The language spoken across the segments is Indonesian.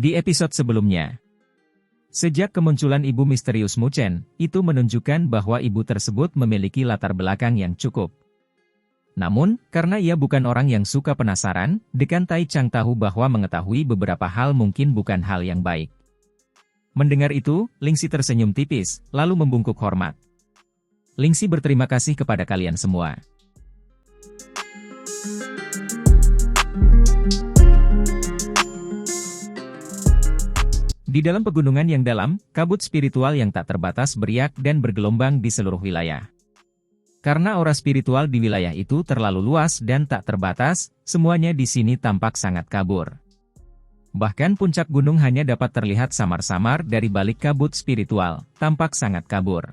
Di episode sebelumnya, sejak kemunculan ibu misterius Mu Chen, itu menunjukkan bahwa ibu tersebut memiliki latar belakang yang cukup. Namun, karena ia bukan orang yang suka penasaran, Dekan Tai Chang tahu bahwa mengetahui beberapa hal mungkin bukan hal yang baik. Mendengar itu, Lingxi tersenyum tipis, lalu membungkuk hormat. Lingxi berterima kasih kepada kalian semua. Di dalam pegunungan yang dalam, kabut spiritual yang tak terbatas beriak dan bergelombang di seluruh wilayah. Karena aura spiritual di wilayah itu terlalu luas dan tak terbatas, semuanya di sini tampak sangat kabur. Bahkan puncak gunung hanya dapat terlihat samar-samar dari balik kabut spiritual, tampak sangat kabur.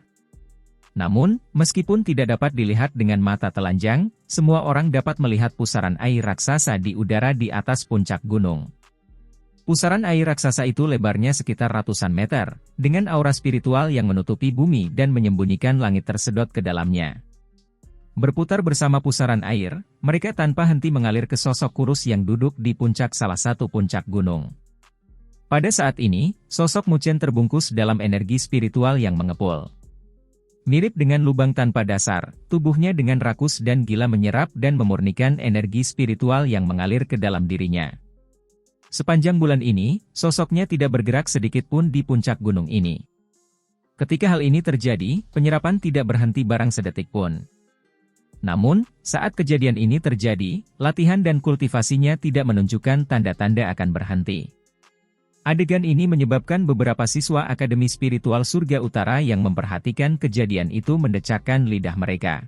Namun, meskipun tidak dapat dilihat dengan mata telanjang, semua orang dapat melihat pusaran air raksasa di udara di atas puncak gunung. Pusaran air raksasa itu lebarnya sekitar ratusan meter, dengan aura spiritual yang menutupi bumi dan menyembunyikan langit tersedot ke dalamnya. Berputar bersama pusaran air, mereka tanpa henti mengalir ke sosok kurus yang duduk di puncak salah satu puncak gunung. Pada saat ini, sosok Mu Chen terbungkus dalam energi spiritual yang mengepul. Mirip dengan lubang tanpa dasar, tubuhnya dengan rakus dan gila menyerap dan memurnikan energi spiritual yang mengalir ke dalam dirinya. Sepanjang bulan ini, sosoknya tidak bergerak sedikit pun di puncak gunung ini. Ketika hal ini terjadi, penyerapan tidak berhenti barang sedetik pun. Namun, saat kejadian ini terjadi, latihan dan kultivasinya tidak menunjukkan tanda-tanda akan berhenti. Adegan ini menyebabkan beberapa siswa Akademi Spiritual Surga Utara yang memperhatikan kejadian itu mendecakkan lidah mereka.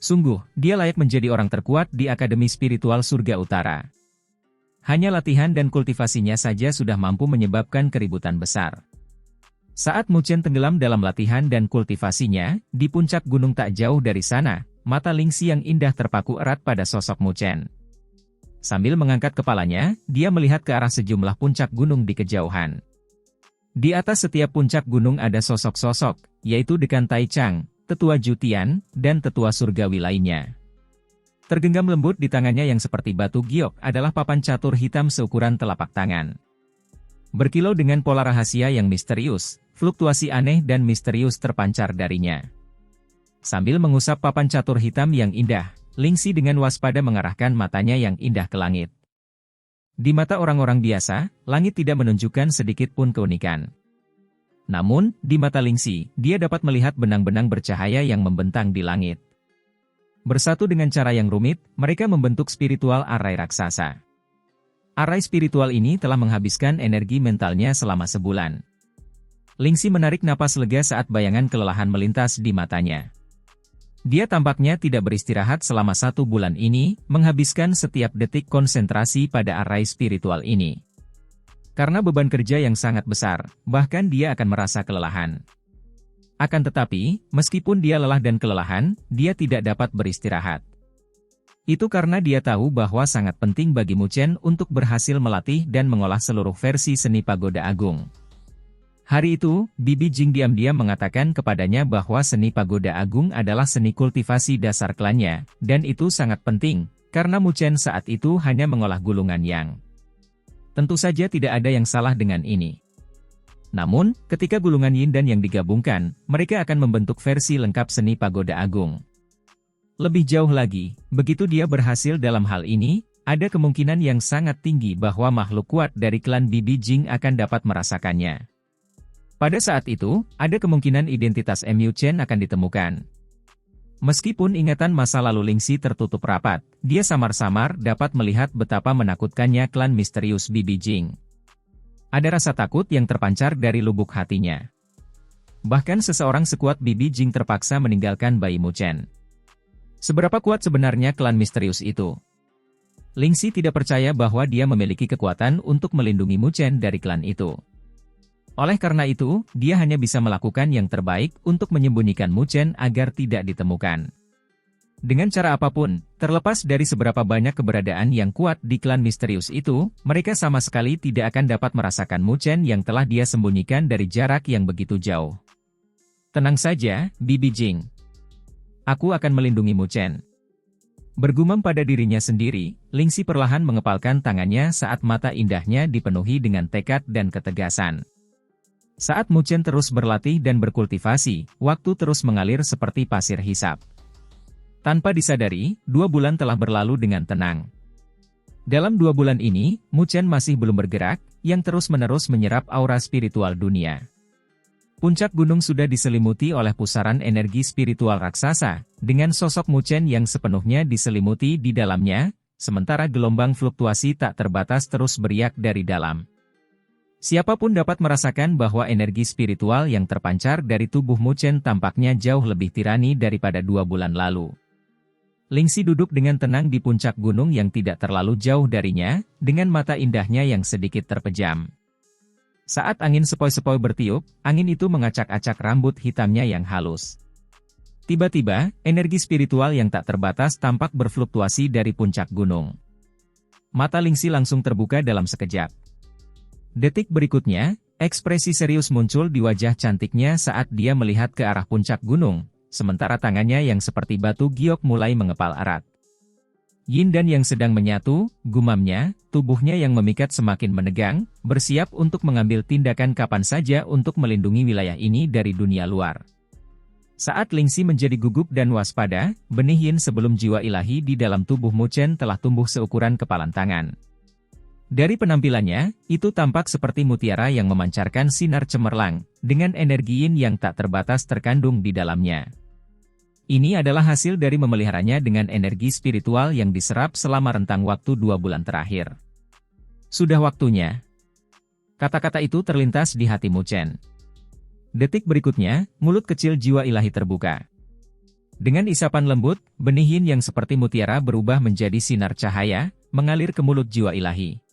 Sungguh, dia layak menjadi orang terkuat di Akademi Spiritual Surga Utara. Hanya latihan dan kultivasinya saja sudah mampu menyebabkan keributan besar. Saat Mu Chen tenggelam dalam latihan dan kultivasinya, di puncak gunung tak jauh dari sana, mata Lingxi yang indah terpaku erat pada sosok Mu Chen. Sambil mengangkat kepalanya, dia melihat ke arah sejumlah puncak gunung di kejauhan. Di atas setiap puncak gunung ada sosok-sosok, yaitu Dekan Tai Chang, Tetua Jutian, dan Tetua Surgawi lainnya. Tergenggam lembut di tangannya yang seperti batu giok adalah papan catur hitam seukuran telapak tangan. Berkilau dengan pola rahasia yang misterius, fluktuasi aneh dan misterius terpancar darinya. Sambil mengusap papan catur hitam yang indah, Lingxi dengan waspada mengarahkan matanya yang indah ke langit. Di mata orang-orang biasa, langit tidak menunjukkan sedikit pun keunikan. Namun, di mata Lingxi, dia dapat melihat benang-benang bercahaya yang membentang di langit. Bersatu dengan cara yang rumit, mereka membentuk spiritual arai raksasa. Arai spiritual ini telah menghabiskan energi mentalnya selama sebulan. Lingxi menarik napas lega saat bayangan kelelahan melintas di matanya. Dia tampaknya tidak beristirahat selama 1 bulan ini, menghabiskan setiap detik konsentrasi pada arai spiritual ini. Karena beban kerja yang sangat besar, bahkan dia akan merasa kelelahan. Akan tetapi, meskipun dia lelah dan kelelahan, dia tidak dapat beristirahat. Itu karena dia tahu bahwa sangat penting bagi Mu Chen untuk berhasil melatih dan mengolah seluruh versi seni Pagoda Agung. Hari itu, Bibi Jing diam-diam mengatakan kepadanya bahwa seni Pagoda Agung adalah seni kultivasi dasar klannya, dan itu sangat penting, karena Mu Chen saat itu hanya mengolah gulungan yang. Tentu saja tidak ada yang salah dengan ini. Namun, ketika gulungan Yin dan Yang digabungkan, mereka akan membentuk versi lengkap seni Pagoda Agung. Lebih jauh lagi, begitu dia berhasil dalam hal ini, ada kemungkinan yang sangat tinggi bahwa makhluk kuat dari klan Bibi Jing akan dapat merasakannya. Pada saat itu, ada kemungkinan identitas Mu Chen akan ditemukan. Meskipun ingatan masa lalu Lingxi tertutup rapat, dia samar-samar dapat melihat betapa menakutkannya klan misterius Bibi Jing. Ada rasa takut yang terpancar dari lubuk hatinya. Bahkan seseorang sekuat Bibi Jing terpaksa meninggalkan bayi Mu Chen. Seberapa kuat sebenarnya klan misterius itu? Lingxi tidak percaya bahwa dia memiliki kekuatan untuk melindungi Mu Chen dari klan itu. Oleh karena itu, dia hanya bisa melakukan yang terbaik untuk menyembunyikan Mu Chen agar tidak ditemukan. Dengan cara apapun, terlepas dari seberapa banyak keberadaan yang kuat di klan misterius itu, mereka sama sekali tidak akan dapat merasakan Mu Chen yang telah dia sembunyikan dari jarak yang begitu jauh. Tenang saja, Bibi Jing. Aku akan melindungi Mu Chen. Bergumam pada dirinya sendiri, Lingxi perlahan mengepalkan tangannya saat mata indahnya dipenuhi dengan tekad dan ketegasan. Saat Mu Chen terus berlatih dan berkultivasi, waktu terus mengalir seperti pasir hisap. Tanpa disadari, 2 bulan telah berlalu dengan tenang. Dalam 2 bulan ini, Mu Chen masih belum bergerak, yang terus-menerus menyerap aura spiritual dunia. Puncak gunung sudah diselimuti oleh pusaran energi spiritual raksasa, dengan sosok Mu Chen yang sepenuhnya diselimuti di dalamnya, sementara gelombang fluktuasi tak terbatas terus beriak dari dalam. Siapapun dapat merasakan bahwa energi spiritual yang terpancar dari tubuh Mu Chen tampaknya jauh lebih tirani daripada 2 bulan lalu. Lingxi duduk dengan tenang di puncak gunung yang tidak terlalu jauh darinya, dengan mata indahnya yang sedikit terpejam. Saat angin sepoi-sepoi bertiup, angin itu mengacak-acak rambut hitamnya yang halus. Tiba-tiba, energi spiritual yang tak terbatas tampak berfluktuasi dari puncak gunung. Mata Lingxi langsung terbuka dalam sekejap. Detik berikutnya, ekspresi serius muncul di wajah cantiknya saat dia melihat ke arah puncak gunung, sementara tangannya yang seperti batu giok mulai mengepal erat. Yin dan yang sedang menyatu, gumamnya, tubuhnya yang memikat semakin menegang, bersiap untuk mengambil tindakan kapan saja untuk melindungi wilayah ini dari dunia luar. Saat Lingxi menjadi gugup dan waspada, benih Yin sebelum jiwa ilahi di dalam tubuh Mu Chen telah tumbuh seukuran kepalan tangan. Dari penampilannya, itu tampak seperti mutiara yang memancarkan sinar cemerlang, dengan energi Yin yang tak terbatas terkandung di dalamnya. Ini adalah hasil dari memeliharanya dengan energi spiritual yang diserap selama rentang waktu 2 bulan terakhir. Sudah waktunya. Kata-kata itu terlintas di hati Mu Chen. Detik berikutnya, mulut kecil jiwa ilahi terbuka. Dengan isapan lembut, benih Yin yang seperti mutiara berubah menjadi sinar cahaya, mengalir ke mulut jiwa ilahi.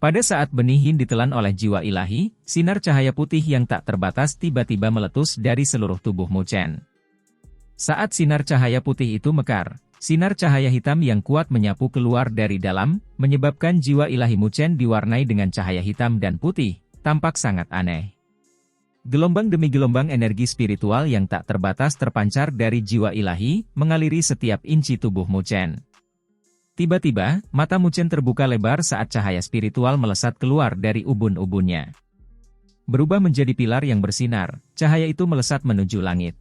Pada saat benih Yin ditelan oleh jiwa ilahi, sinar cahaya putih yang tak terbatas tiba-tiba meletus dari seluruh tubuh Mu Chen. Saat sinar cahaya putih itu mekar, sinar cahaya hitam yang kuat menyapu keluar dari dalam, menyebabkan jiwa ilahi Mu Chen diwarnai dengan cahaya hitam dan putih, tampak sangat aneh. Gelombang demi gelombang energi spiritual yang tak terbatas terpancar dari jiwa ilahi, mengaliri setiap inci tubuh Mu Chen. Tiba-tiba, mata Mu Chen terbuka lebar saat cahaya spiritual melesat keluar dari ubun-ubunnya. Berubah menjadi pilar yang bersinar, cahaya itu melesat menuju langit.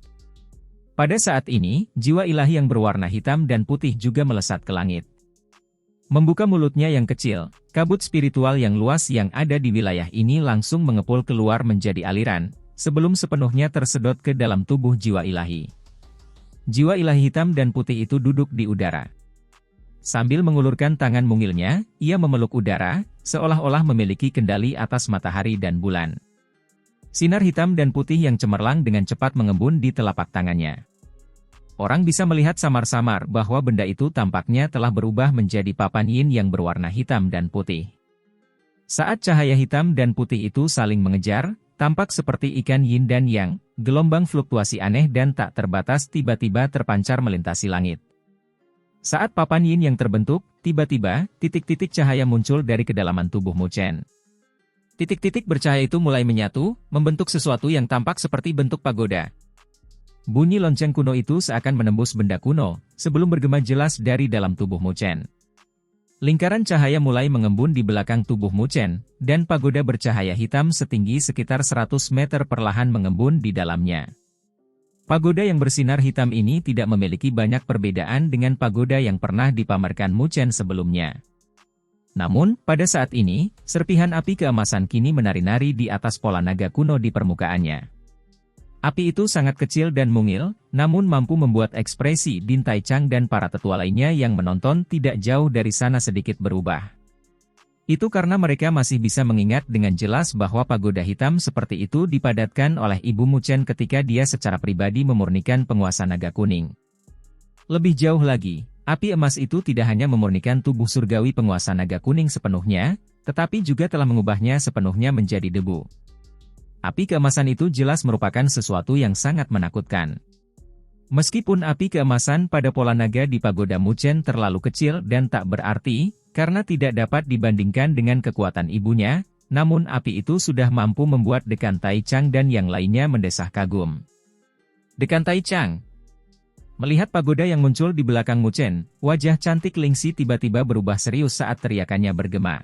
Pada saat ini, jiwa ilahi yang berwarna hitam dan putih juga melesat ke langit. Membuka mulutnya yang kecil, kabut spiritual yang luas yang ada di wilayah ini langsung mengepul keluar menjadi aliran, sebelum sepenuhnya tersedot ke dalam tubuh jiwa ilahi. Jiwa ilahi hitam dan putih itu duduk di udara. Sambil mengulurkan tangan mungilnya, ia memeluk udara, seolah-olah memiliki kendali atas matahari dan bulan. Sinar hitam dan putih yang cemerlang dengan cepat mengembun di telapak tangannya. Orang bisa melihat samar-samar bahwa benda itu tampaknya telah berubah menjadi papan Yin yang berwarna hitam dan putih. Saat cahaya hitam dan putih itu saling mengejar, tampak seperti ikan Yin dan Yang, gelombang fluktuasi aneh dan tak terbatas tiba-tiba terpancar melintasi langit. Saat papan Yin yang terbentuk, tiba-tiba, titik-titik cahaya muncul dari kedalaman tubuh Mu Chen. Titik-titik bercahaya itu mulai menyatu, membentuk sesuatu yang tampak seperti bentuk pagoda. Bunyi lonceng kuno itu seakan menembus benda kuno, sebelum bergema jelas dari dalam tubuh Mu Chen. Lingkaran cahaya mulai mengembun di belakang tubuh Mu Chen, dan pagoda bercahaya hitam setinggi sekitar 100 meter perlahan mengembun di dalamnya. Pagoda yang bersinar hitam ini tidak memiliki banyak perbedaan dengan pagoda yang pernah dipamerkan Mu Chen sebelumnya. Namun, pada saat ini, serpihan api keemasan kini menari-nari di atas pola naga kuno di permukaannya. Api itu sangat kecil dan mungil, namun mampu membuat ekspresi Din Tai Chang dan para tetua lainnya yang menonton tidak jauh dari sana sedikit berubah. Itu karena mereka masih bisa mengingat dengan jelas bahwa pagoda hitam seperti itu dipadatkan oleh Ibu Mu Chen ketika dia secara pribadi memurnikan penguasa naga kuning. Lebih jauh lagi, api emas itu tidak hanya memurnikan tubuh surgawi penguasa naga kuning sepenuhnya, tetapi juga telah mengubahnya sepenuhnya menjadi debu. Api keemasan itu jelas merupakan sesuatu yang sangat menakutkan. Meskipun api keemasan pada pola naga di pagoda Mu Chen terlalu kecil dan tak berarti, karena tidak dapat dibandingkan dengan kekuatan ibunya, namun api itu sudah mampu membuat Dekan Tai Chang dan yang lainnya mendesah kagum. Dekan Tai Chang. Melihat pagoda yang muncul di belakang Mu Chen, wajah cantik Ling Xi tiba-tiba berubah serius saat teriakannya bergema.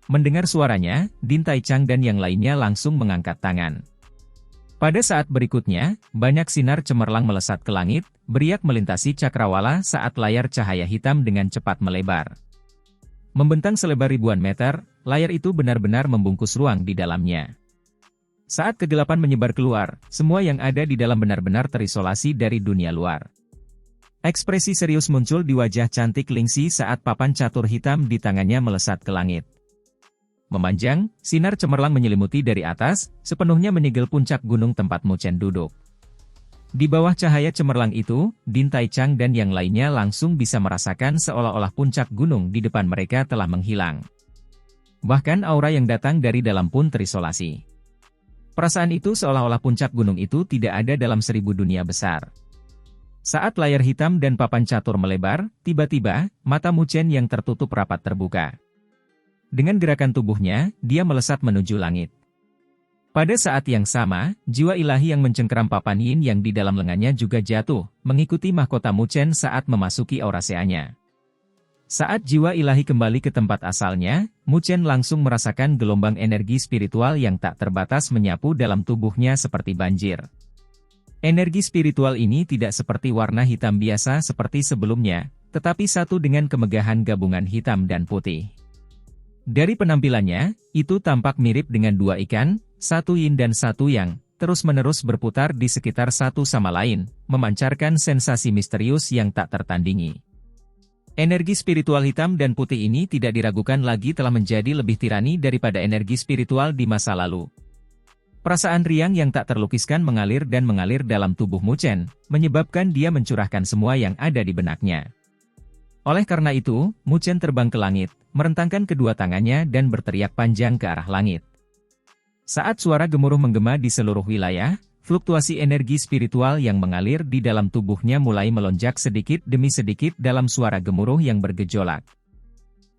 Mendengar suaranya, Din Tai Chang dan yang lainnya langsung mengangkat tangan. Pada saat berikutnya, banyak sinar cemerlang melesat ke langit, beriak melintasi cakrawala saat layar cahaya hitam dengan cepat melebar. Membentang selebar ribuan meter, layar itu benar-benar membungkus ruang di dalamnya. Saat kegelapan menyebar keluar, semua yang ada di dalam benar-benar terisolasi dari dunia luar. Ekspresi serius muncul di wajah cantik Ling Xi saat papan catur hitam di tangannya melesat ke langit. Memanjang, sinar cemerlang menyelimuti dari atas, sepenuhnya menyegel puncak gunung tempat Mu Chen duduk. Di bawah cahaya cemerlang itu, Din Tai Chang dan yang lainnya langsung bisa merasakan seolah-olah puncak gunung di depan mereka telah menghilang. Bahkan aura yang datang dari dalam pun terisolasi. Perasaan itu seolah-olah puncak gunung itu tidak ada dalam 1000 dunia besar. Saat layar hitam dan papan catur melebar, tiba-tiba, mata Mu Chen yang tertutup rapat terbuka. Dengan gerakan tubuhnya, dia melesat menuju langit. Pada saat yang sama, jiwa ilahi yang mencengkeram papan yin yang di dalam lengannya juga jatuh, mengikuti mahkota Mu Chen saat memasuki auraseanya. Saat jiwa ilahi kembali ke tempat asalnya, Mu Chen langsung merasakan gelombang energi spiritual yang tak terbatas menyapu dalam tubuhnya seperti banjir. Energi spiritual ini tidak seperti warna hitam biasa seperti sebelumnya, tetapi satu dengan kemegahan gabungan hitam dan putih. Dari penampilannya, itu tampak mirip dengan dua ikan, satu yin dan satu yang, terus-menerus berputar di sekitar satu sama lain, memancarkan sensasi misterius yang tak tertandingi. Energi spiritual hitam dan putih ini tidak diragukan lagi telah menjadi lebih tirani daripada energi spiritual di masa lalu. Perasaan riang yang tak terlukiskan mengalir dan mengalir dalam tubuh Mu Chen, menyebabkan dia mencurahkan semua yang ada di benaknya. Oleh karena itu, Mu Chen terbang ke langit, merentangkan kedua tangannya dan berteriak panjang ke arah langit. Saat suara gemuruh menggema di seluruh wilayah, fluktuasi energi spiritual yang mengalir di dalam tubuhnya mulai melonjak sedikit demi sedikit dalam suara gemuruh yang bergejolak.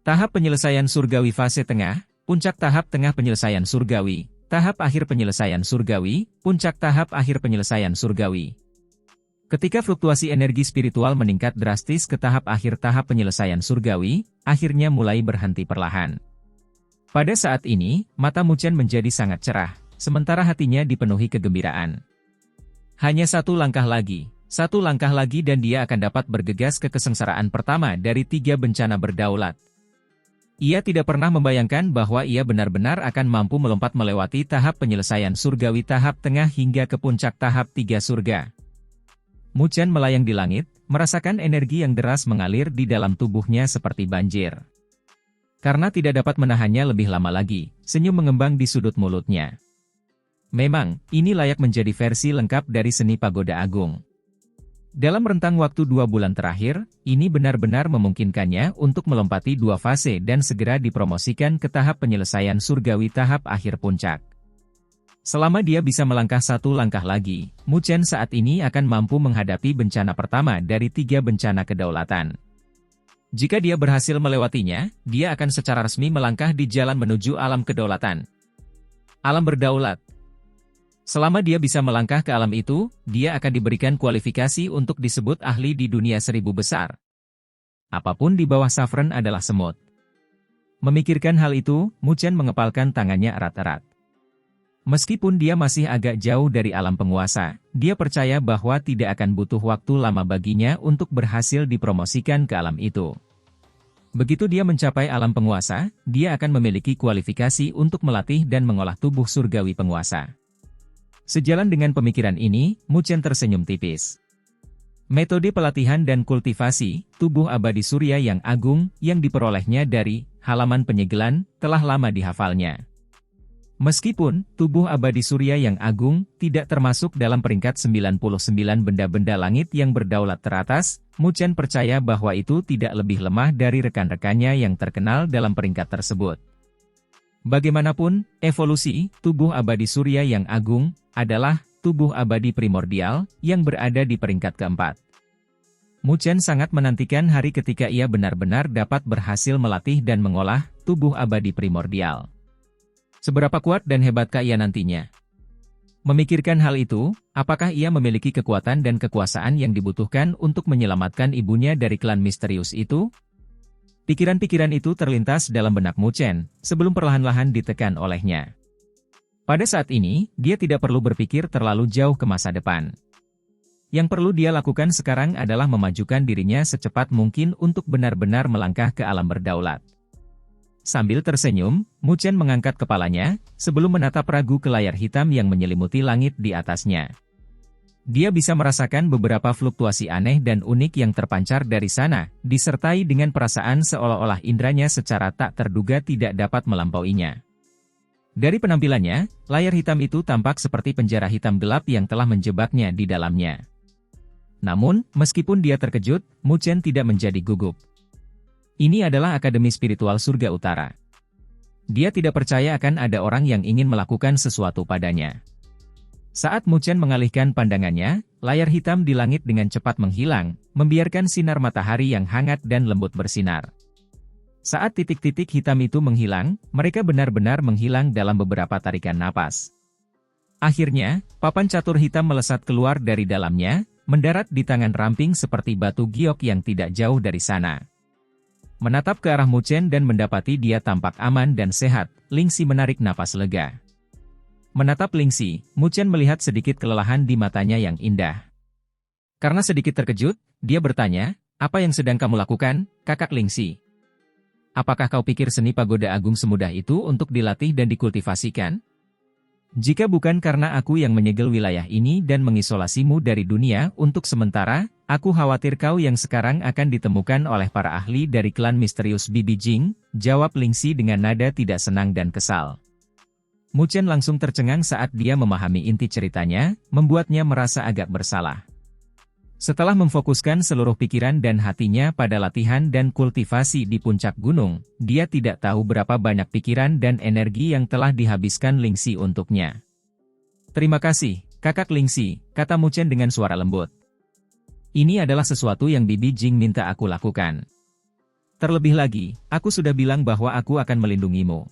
Tahap penyelesaian surgawi fase tengah, puncak tahap tengah penyelesaian surgawi, tahap akhir penyelesaian surgawi, puncak tahap akhir penyelesaian surgawi. Ketika fluktuasi energi spiritual meningkat drastis ke tahap akhir tahap penyelesaian surgawi, akhirnya mulai berhenti perlahan. Pada saat ini, mata Mu Chen menjadi sangat cerah, sementara hatinya dipenuhi kegembiraan. Hanya satu langkah lagi dan dia akan dapat bergegas ke kesengsaraan pertama dari 3 bencana berdaulat. Ia tidak pernah membayangkan bahwa ia benar-benar akan mampu melompat melewati tahap penyelesaian surgawi tahap tengah hingga ke puncak tahap 3 surga. Mu Chen melayang di langit, merasakan energi yang deras mengalir di dalam tubuhnya seperti banjir. Karena tidak dapat menahannya lebih lama lagi, senyum mengembang di sudut mulutnya. Memang, ini layak menjadi versi lengkap dari seni pagoda agung. Dalam rentang waktu 2 bulan terakhir, ini benar-benar memungkinkannya untuk melompati 2 fase dan segera dipromosikan ke tahap penyelesaian surgawi tahap akhir puncak. Selama dia bisa melangkah 1 langkah lagi, Mu Chen saat ini akan mampu menghadapi bencana pertama dari 3 bencana kedaulatan. Jika dia berhasil melewatinya, dia akan secara resmi melangkah di jalan menuju alam kedaulatan. Alam berdaulat. Selama dia bisa melangkah ke alam itu, dia akan diberikan kualifikasi untuk disebut ahli di dunia 1000 besar. Apapun di bawah Saffron adalah semut. Memikirkan hal itu, Mu Chen mengepalkan tangannya erat-erat. Meskipun dia masih agak jauh dari alam penguasa, dia percaya bahwa tidak akan butuh waktu lama baginya untuk berhasil dipromosikan ke alam itu. Begitu dia mencapai alam penguasa, dia akan memiliki kualifikasi untuk melatih dan mengolah tubuh surgawi penguasa. Sejalan dengan pemikiran ini, Mu Chen tersenyum tipis. Metode pelatihan dan kultivasi tubuh abadi surya yang agung yang diperolehnya dari halaman penyegelan telah lama dihafalnya. Meskipun tubuh abadi surya yang agung tidak termasuk dalam peringkat 99 benda-benda langit yang berdaulat teratas, Mu Chen percaya bahwa itu tidak lebih lemah dari rekan-rekannya yang terkenal dalam peringkat tersebut. Bagaimanapun, evolusi tubuh abadi surya yang agung adalah tubuh abadi primordial yang berada di peringkat keempat. Mu Chen sangat menantikan hari ketika ia benar-benar dapat berhasil melatih dan mengolah tubuh abadi primordial. Seberapa kuat dan hebatkah ia nantinya? Memikirkan hal itu, apakah ia memiliki kekuatan dan kekuasaan yang dibutuhkan untuk menyelamatkan ibunya dari klan misterius itu? Pikiran-pikiran itu terlintas dalam benak Mu Chen, sebelum perlahan-lahan ditekan olehnya. Pada saat ini, dia tidak perlu berpikir terlalu jauh ke masa depan. Yang perlu dia lakukan sekarang adalah memajukan dirinya secepat mungkin untuk benar-benar melangkah ke alam berdaulat. Sambil tersenyum, Mu Chen mengangkat kepalanya, sebelum menatap ragu ke layar hitam yang menyelimuti langit di atasnya. Dia bisa merasakan beberapa fluktuasi aneh dan unik yang terpancar dari sana, disertai dengan perasaan seolah-olah indranya secara tak terduga tidak dapat melampauinya. Dari penampilannya, layar hitam itu tampak seperti penjara hitam gelap yang telah menjebaknya di dalamnya. Namun, meskipun dia terkejut, Mu Chen tidak menjadi gugup. Ini adalah Akademi Spiritual Surga Utara. Dia tidak percaya akan ada orang yang ingin melakukan sesuatu padanya. Saat Mu Chen mengalihkan pandangannya, layar hitam di langit dengan cepat menghilang, membiarkan sinar matahari yang hangat dan lembut bersinar. Saat titik-titik hitam itu menghilang, mereka benar-benar menghilang dalam beberapa tarikan napas. Akhirnya, papan catur hitam melesat keluar dari dalamnya, mendarat di tangan ramping seperti batu giok yang tidak jauh dari sana. Menatap ke arah Mu Chen dan mendapati dia tampak aman dan sehat, Ling Xi menarik napas lega. Menatap Ling Xi, Mu Chen melihat sedikit kelelahan di matanya yang indah. Karena sedikit terkejut, dia bertanya, "Apa yang sedang kamu lakukan, kakak Ling Xi? Apakah kau pikir seni pagoda agung semudah itu untuk dilatih dan dikultivasikan? Jika bukan karena aku yang menyegel wilayah ini dan mengisolasimu dari dunia untuk sementara, aku khawatir kau yang sekarang akan ditemukan oleh para ahli dari klan misterius Bibi Jing," jawab Ling Xi dengan nada tidak senang dan kesal. Mu Chen langsung tercengang saat dia memahami inti ceritanya, membuatnya merasa agak bersalah. Setelah memfokuskan seluruh pikiran dan hatinya pada latihan dan kultivasi di puncak gunung, dia tidak tahu berapa banyak pikiran dan energi yang telah dihabiskan Ling Xi untuknya. "Terima kasih, kakak Ling Xi," kata Mu Chen dengan suara lembut. "Ini adalah sesuatu yang Bibi Jing minta aku lakukan. Terlebih lagi, aku sudah bilang bahwa aku akan melindungimu.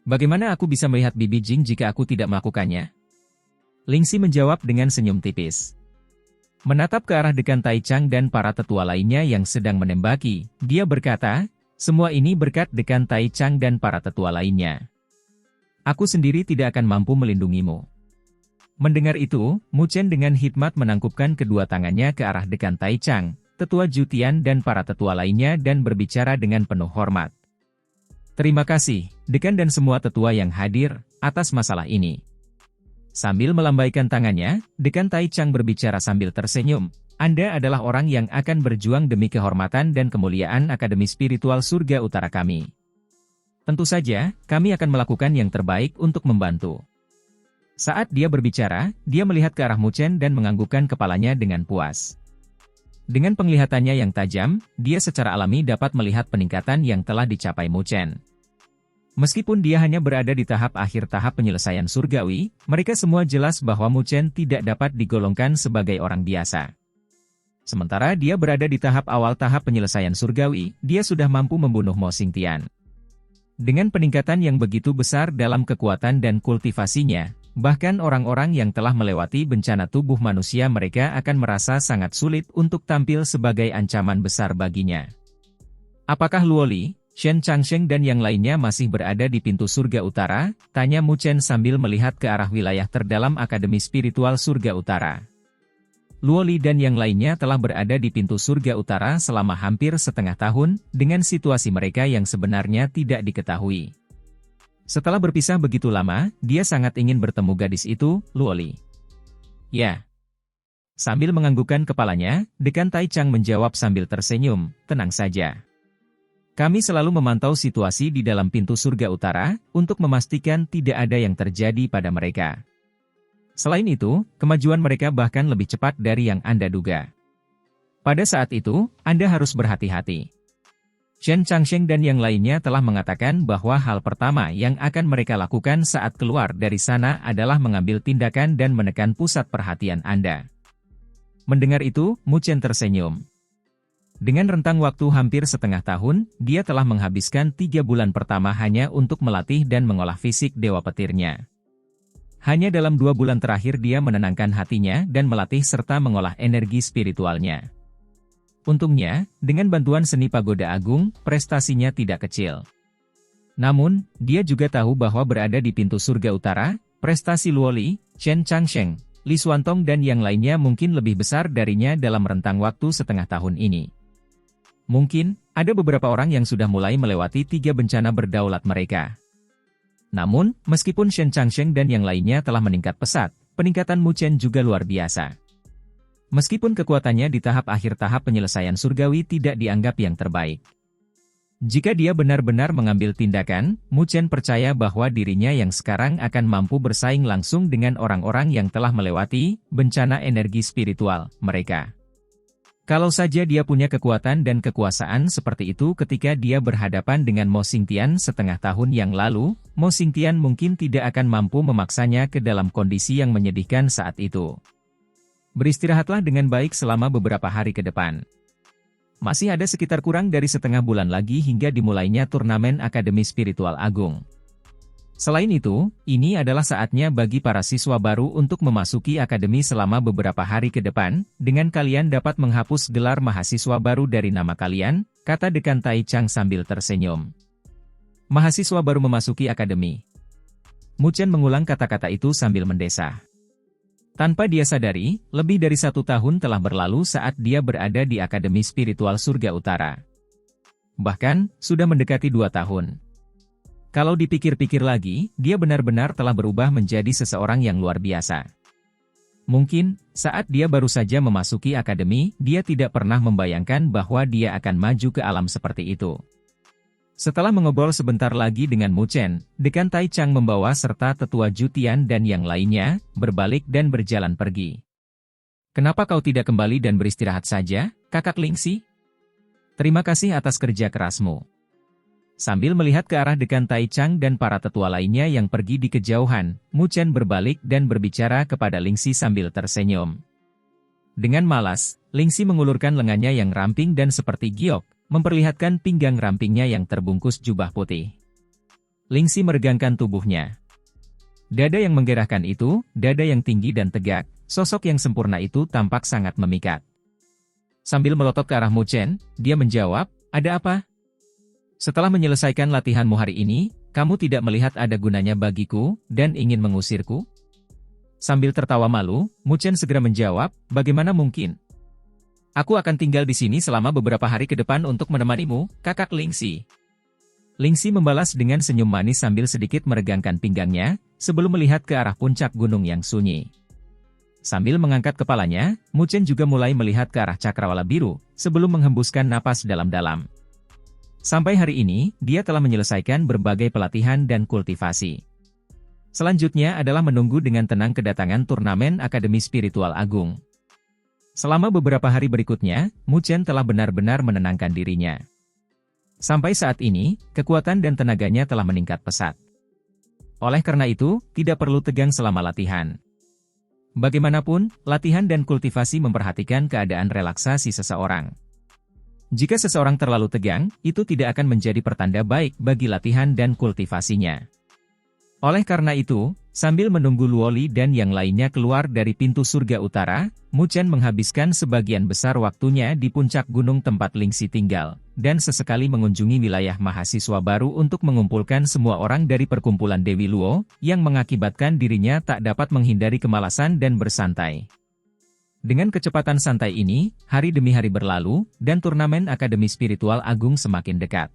Bagaimana aku bisa melihat Bibi Jing jika aku tidak melakukannya?" Ling Xi menjawab dengan senyum tipis. Menatap ke arah Dekan Taichang dan para tetua lainnya yang sedang menembaki, dia berkata, "Semua ini berkat Dekan Taichang dan para tetua lainnya. Aku sendiri tidak akan mampu melindungimu." Mendengar itu, Mu Chen dengan hikmat menangkupkan kedua tangannya ke arah Dekan Taichang, tetua Jutian dan para tetua lainnya dan berbicara dengan penuh hormat. "Terima kasih, Dekan dan semua tetua yang hadir, atas masalah ini." Sambil melambaikan tangannya, Dekan Taichang berbicara sambil tersenyum, "Anda adalah orang yang akan berjuang demi kehormatan dan kemuliaan Akademi Spiritual Surga Utara kami. Tentu saja, kami akan melakukan yang terbaik untuk membantu." Saat dia berbicara, dia melihat ke arah Mu Chen dan menganggukkan kepalanya dengan puas. Dengan penglihatannya yang tajam, dia secara alami dapat melihat peningkatan yang telah dicapai Mu Chen. Meskipun dia hanya berada di tahap akhir tahap penyelesaian surgawi, mereka semua jelas bahwa Mu Chen tidak dapat digolongkan sebagai orang biasa. Sementara dia berada di tahap awal tahap penyelesaian surgawi, dia sudah mampu membunuh Mo Xingtian. Dengan peningkatan yang begitu besar dalam kekuatan dan kultivasinya, bahkan orang-orang yang telah melewati bencana tubuh manusia mereka akan merasa sangat sulit untuk tampil sebagai ancaman besar baginya. "Apakah Luo Li, Shen Changsheng dan yang lainnya masih berada di pintu surga utara?" tanya Mu Chen sambil melihat ke arah wilayah terdalam Akademi Spiritual Surga Utara. Luo Li dan yang lainnya telah berada di pintu surga utara selama hampir setengah tahun, dengan situasi mereka yang sebenarnya tidak diketahui. Setelah berpisah begitu lama, dia sangat ingin bertemu gadis itu, Luo Li. "Ya." Sambil menganggukkan kepalanya, Dekan Taichang menjawab sambil tersenyum, "Tenang saja. Kami selalu memantau situasi di dalam pintu surga utara, untuk memastikan tidak ada yang terjadi pada mereka. Selain itu, kemajuan mereka bahkan lebih cepat dari yang Anda duga. Pada saat itu, Anda harus berhati-hati." Shen Changsheng dan yang lainnya telah mengatakan bahwa hal pertama yang akan mereka lakukan saat keluar dari sana adalah mengambil tindakan dan menekan pusat perhatian Anda. Mendengar itu, Mu Chen tersenyum. Dengan rentang waktu hampir setengah tahun, dia telah menghabiskan 3 bulan pertama hanya untuk melatih dan mengolah fisik Dewa Petirnya. hanya dalam 2 bulan terakhir dia menenangkan hatinya dan melatih serta mengolah energi spiritualnya. Untungnya, dengan bantuan seni pagoda agung, prestasinya tidak kecil. Namun, dia juga tahu bahwa berada di pintu surga utara, prestasi Luoli, Chen Changsheng, Li Xuantong dan yang lainnya mungkin lebih besar darinya dalam rentang waktu setengah tahun ini. Mungkin, ada beberapa orang yang sudah mulai melewati 3 bencana berdaulat mereka. Namun, meskipun Shen Changsheng dan yang lainnya telah meningkat pesat, peningkatan Mu Chen juga luar biasa. Meskipun kekuatannya di tahap akhir tahap penyelesaian surgawi tidak dianggap yang terbaik. Jika dia benar-benar mengambil tindakan, Mu Chen percaya bahwa dirinya yang sekarang akan mampu bersaing langsung dengan orang-orang yang telah melewati bencana energi spiritual mereka. Kalau saja dia punya kekuatan dan kekuasaan seperti itu ketika dia berhadapan dengan Mo Xingtian setengah tahun yang lalu, Mo Xingtian mungkin tidak akan mampu memaksanya ke dalam kondisi yang menyedihkan saat itu. Beristirahatlah dengan baik selama beberapa hari ke depan. Masih ada sekitar kurang dari setengah bulan lagi hingga dimulainya turnamen Akademi Spiritual Agung. Selain itu, ini adalah saatnya bagi para siswa baru untuk memasuki akademi selama beberapa hari ke depan, dengan kalian dapat menghapus gelar mahasiswa baru dari nama kalian, kata Dekan Tai Chang sambil tersenyum. Mahasiswa baru memasuki akademi. Mu Chen mengulang kata-kata itu sambil mendesah. Tanpa dia sadari, lebih dari 1 tahun telah berlalu saat dia berada di Akademi Spiritual Surga Utara. Bahkan, sudah mendekati 2 tahun. Kalau dipikir-pikir lagi, dia benar-benar telah berubah menjadi seseorang yang luar biasa. Mungkin, saat dia baru saja memasuki akademi, dia tidak pernah membayangkan bahwa dia akan maju ke alam seperti itu. Setelah mengobrol sebentar lagi dengan Mu Chen, Dekan Tai Chang membawa serta tetua Jutian dan yang lainnya, berbalik dan berjalan pergi. Kenapa kau tidak kembali dan beristirahat saja, kakak Lingxi? Terima kasih atas kerja kerasmu. Sambil melihat ke arah Dekan Tai Chang dan para tetua lainnya yang pergi di kejauhan, Mu Chen berbalik dan berbicara kepada Lingxi sambil tersenyum. Dengan malas, Lingxi mengulurkan lengannya yang ramping dan seperti giok, memperlihatkan pinggang rampingnya yang terbungkus jubah putih. Lingxi meregangkan tubuhnya. Dada yang menggerahkan itu, dada yang tinggi dan tegak, sosok yang sempurna itu tampak sangat memikat. Sambil melotot ke arah Mu Chen, dia menjawab, "Ada apa? Setelah menyelesaikan latihanmu hari ini, kamu tidak melihat ada gunanya bagiku, dan ingin mengusirku?" Sambil tertawa malu, Mu Chen segera menjawab, "Bagaimana mungkin? Aku akan tinggal di sini selama beberapa hari ke depan untuk menemanimu, kakak Lingxi." Lingxi membalas dengan senyum manis sambil sedikit meregangkan pinggangnya, sebelum melihat ke arah puncak gunung yang sunyi. Sambil mengangkat kepalanya, Mu Chen juga mulai melihat ke arah cakrawala biru, sebelum menghembuskan napas dalam-dalam. Sampai hari ini, dia telah menyelesaikan berbagai pelatihan dan kultivasi. Selanjutnya adalah menunggu dengan tenang kedatangan turnamen Akademi Spiritual Agung. Selama beberapa hari berikutnya, Mu Chen telah benar-benar menenangkan dirinya. Sampai saat ini, kekuatan dan tenaganya telah meningkat pesat. Oleh karena itu, tidak perlu tegang selama latihan. Bagaimanapun, latihan dan kultivasi memperhatikan keadaan relaksasi seseorang. Jika seseorang terlalu tegang, itu tidak akan menjadi pertanda baik bagi latihan dan kultivasinya. Oleh karena itu, sambil menunggu Luoli dan yang lainnya keluar dari pintu surga utara, Mu Chen menghabiskan sebagian besar waktunya di puncak gunung tempat Lingxi tinggal, dan sesekali mengunjungi wilayah mahasiswa baru untuk mengumpulkan semua orang dari perkumpulan Dewi Luo, yang mengakibatkan dirinya tak dapat menghindari kemalasan dan bersantai. Dengan kecepatan santai ini, hari demi hari berlalu, dan turnamen Akademi Spiritual Agung semakin dekat.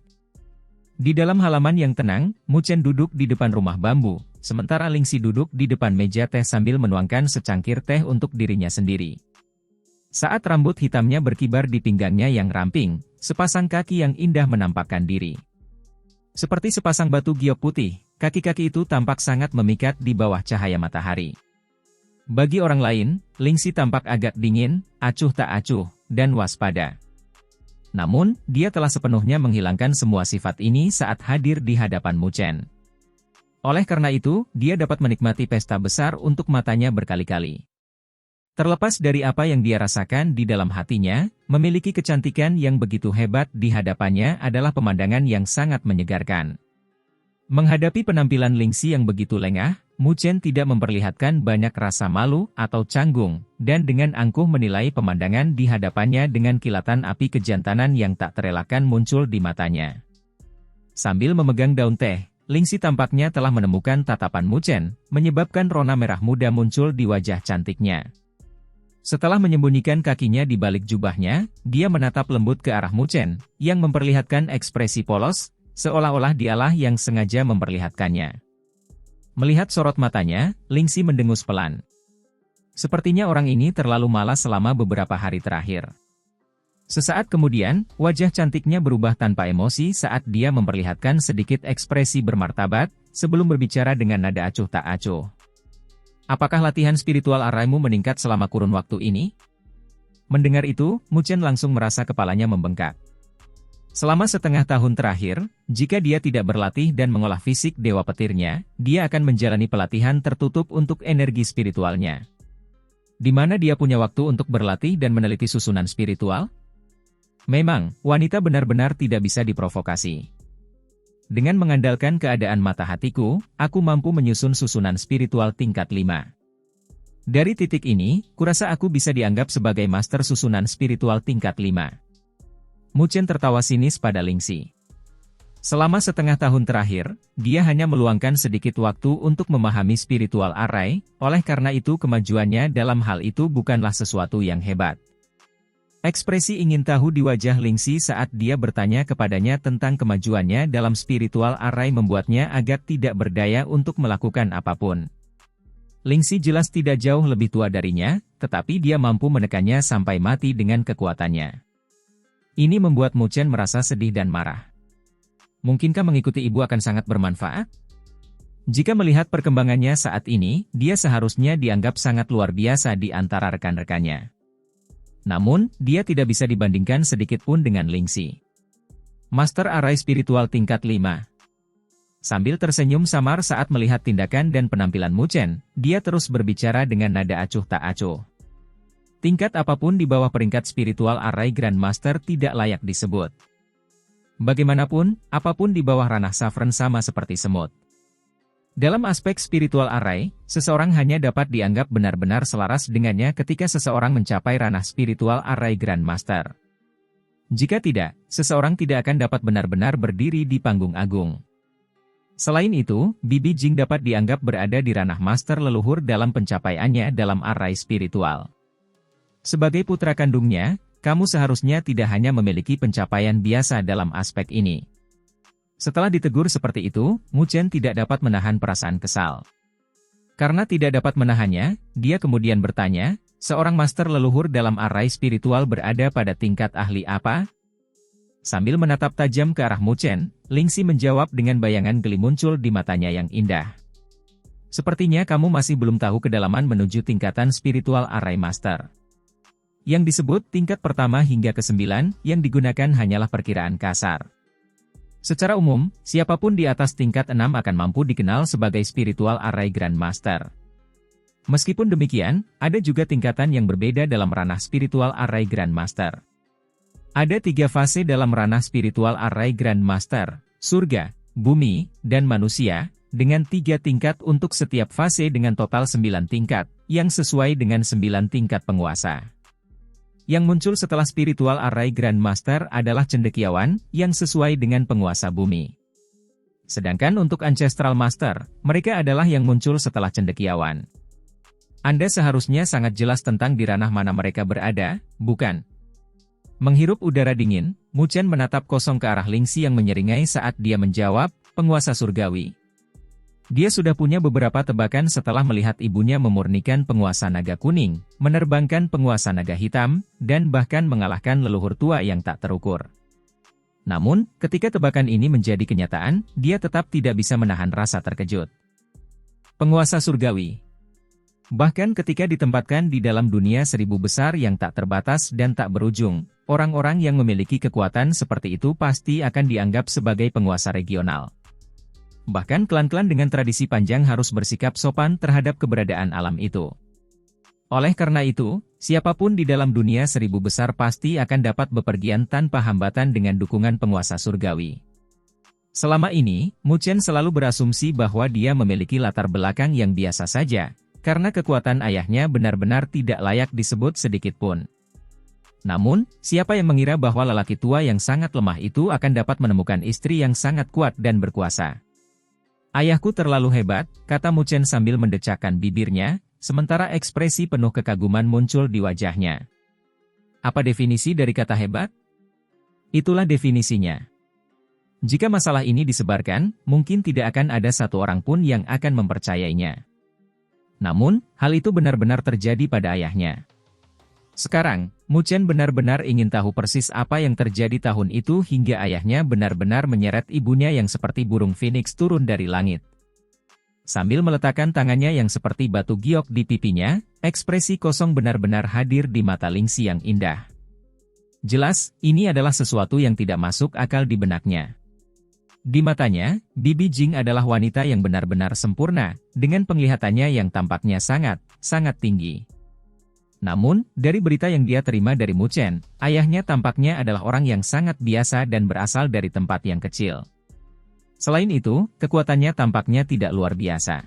Di dalam halaman yang tenang, Mu Chen duduk di depan rumah bambu, sementara Lingxi duduk di depan meja teh sambil menuangkan secangkir teh untuk dirinya sendiri. Saat rambut hitamnya berkibar di pinggangnya yang ramping, sepasang kaki yang indah menampakkan diri. Seperti sepasang batu giok putih, kaki-kaki itu tampak sangat memikat di bawah cahaya matahari. Bagi orang lain, Lingxi tampak agak dingin, acuh tak acuh, dan waspada. Namun, dia telah sepenuhnya menghilangkan semua sifat ini saat hadir di hadapan Mu Chen. Oleh karena itu, dia dapat menikmati pesta besar untuk matanya berkali-kali. Terlepas dari apa yang dia rasakan di dalam hatinya, memiliki kecantikan yang begitu hebat di hadapannya adalah pemandangan yang sangat menyegarkan. Menghadapi penampilan Lingxi yang begitu lengah, Mu Chen tidak memperlihatkan banyak rasa malu atau canggung, dan dengan angkuh menilai pemandangan di hadapannya dengan kilatan api kejantanan yang tak terelakkan muncul di matanya. Sambil memegang daun teh, Lingxi tampaknya telah menemukan tatapan Mu Chen, menyebabkan rona merah muda muncul di wajah cantiknya. Setelah menyembunyikan kakinya di balik jubahnya, dia menatap lembut ke arah Mu Chen, yang memperlihatkan ekspresi polos, seolah-olah dialah yang sengaja memperlihatkannya. Melihat sorot matanya, Lingxi mendengus pelan. Sepertinya orang ini terlalu malas selama beberapa hari terakhir. Sesaat kemudian, wajah cantiknya berubah tanpa emosi saat dia memperlihatkan sedikit ekspresi bermartabat, sebelum berbicara dengan nada acuh tak acuh. Apakah latihan spiritual araimu meningkat selama kurun waktu ini? Mendengar itu, Mu Chen langsung merasa kepalanya membengkak. Selama setengah tahun terakhir, jika dia tidak berlatih dan mengolah fisik dewa petirnya, dia akan menjalani pelatihan tertutup untuk energi spiritualnya. Di mana dia punya waktu untuk berlatih dan meneliti susunan spiritual? Memang, wanita benar-benar tidak bisa diprovokasi. Dengan mengandalkan keadaan mata hatiku, aku mampu menyusun susunan spiritual tingkat 5. Dari titik ini, kurasa aku bisa dianggap sebagai master susunan spiritual tingkat 5. Mu Chen tertawa sinis pada Lingxi. Selama setengah tahun terakhir, dia hanya meluangkan sedikit waktu untuk memahami spiritual arai, oleh karena itu kemajuannya dalam hal itu bukanlah sesuatu yang hebat. Ekspresi ingin tahu di wajah Lingxi saat dia bertanya kepadanya tentang kemajuannya dalam spiritual arai membuatnya agak tidak berdaya untuk melakukan apapun. Lingxi jelas tidak jauh lebih tua darinya, tetapi dia mampu menekannya sampai mati dengan kekuatannya. Ini membuat Mu Chen merasa sedih dan marah. Mungkinkah mengikuti ibu akan sangat bermanfaat? Jika melihat perkembangannya saat ini, dia seharusnya dianggap sangat luar biasa di antara rekan-rekannya. Namun, dia tidak bisa dibandingkan sedikit pun dengan Lingxi. Master Arai Spiritual tingkat 5. Sambil tersenyum samar saat melihat tindakan dan penampilan Mu Chen, dia terus berbicara dengan nada acuh tak acuh. Tingkat apapun di bawah peringkat spiritual Arai Grand Master tidak layak disebut. Bagaimanapun, apapun di bawah ranah Saffron sama seperti semut. Dalam aspek spiritual arai, seseorang hanya dapat dianggap benar-benar selaras dengannya ketika seseorang mencapai ranah spiritual arai Grand Master. Jika tidak, seseorang tidak akan dapat benar-benar berdiri di panggung agung. Selain itu, Bibi Jing dapat dianggap berada di ranah master leluhur dalam pencapaiannya dalam arai spiritual. Sebagai putra kandungnya, kamu seharusnya tidak hanya memiliki pencapaian biasa dalam aspek ini. Setelah ditegur seperti itu, Mu Chen tidak dapat menahan perasaan kesal. Karena tidak dapat menahannya, dia kemudian bertanya, seorang master leluhur dalam arai spiritual berada pada tingkat ahli apa? Sambil menatap tajam ke arah Mu Chen, Lingxi menjawab dengan bayangan geli muncul di matanya yang indah. Sepertinya kamu masih belum tahu kedalaman menuju tingkatan spiritual arai master. Yang disebut tingkat pertama hingga ke-9, yang digunakan hanyalah perkiraan kasar. Secara umum, siapapun di atas tingkat 6 akan mampu dikenal sebagai spiritual arai Grand Master. Meskipun demikian, ada juga tingkatan yang berbeda dalam ranah spiritual arai Grand Master. Ada 3 fase dalam ranah spiritual arai Grand Master, surga, bumi, dan manusia, dengan 3 tingkat untuk setiap fase dengan total 9 tingkat, yang sesuai dengan 9 tingkat penguasa. Yang muncul setelah spiritual arai Grand Master adalah cendekiawan, yang sesuai dengan penguasa bumi. Sedangkan untuk Ancestral Master, mereka adalah yang muncul setelah cendekiawan. Anda seharusnya sangat jelas tentang di ranah mana mereka berada, bukan? Menghirup udara dingin, Mu Chen menatap kosong ke arah Lingxi yang menyeringai saat dia menjawab, penguasa surgawi. Dia sudah punya beberapa tebakan setelah melihat ibunya memurnikan penguasa naga kuning, menerbangkan penguasa naga hitam, dan bahkan mengalahkan leluhur tua yang tak terukur. Namun, ketika tebakan ini menjadi kenyataan, dia tetap tidak bisa menahan rasa terkejut. Penguasa surgawi. Bahkan ketika ditempatkan di dalam dunia 1000 besar yang tak terbatas dan tak berujung, orang-orang yang memiliki kekuatan seperti itu pasti akan dianggap sebagai penguasa regional. Bahkan klan-klan dengan tradisi panjang harus bersikap sopan terhadap keberadaan alam itu. Oleh karena itu, siapapun di dalam dunia 1000 besar pasti akan dapat bepergian tanpa hambatan dengan dukungan penguasa surgawi. Selama ini, Mu Chen selalu berasumsi bahwa dia memiliki latar belakang yang biasa saja, karena kekuatan ayahnya benar-benar tidak layak disebut sedikit pun. Namun, siapa yang mengira bahwa lelaki tua yang sangat lemah itu akan dapat menemukan istri yang sangat kuat dan berkuasa? Ayahku terlalu hebat, kata Mu Chen sambil mendecakkan bibirnya, sementara ekspresi penuh kekaguman muncul di wajahnya. Apa definisi dari kata hebat? Itulah definisinya. Jika masalah ini disebarkan, mungkin tidak akan ada satu orang pun yang akan mempercayainya. Namun, hal itu benar-benar terjadi pada ayahnya. Sekarang, Mu Chen benar-benar ingin tahu persis apa yang terjadi tahun itu hingga ayahnya benar-benar menyeret ibunya yang seperti burung phoenix turun dari langit. Sambil meletakkan tangannya yang seperti batu giok di pipinya, ekspresi kosong benar-benar hadir di mata Lingxi yang indah. Jelas, ini adalah sesuatu yang tidak masuk akal di benaknya. Di matanya, Bibi Jing adalah wanita yang benar-benar sempurna, dengan penglihatannya yang tampaknya sangat tinggi. Namun, dari berita yang dia terima dari Mu Chen, ayahnya tampaknya adalah orang yang sangat biasa dan berasal dari tempat yang kecil. Selain itu, kekuatannya tampaknya tidak luar biasa.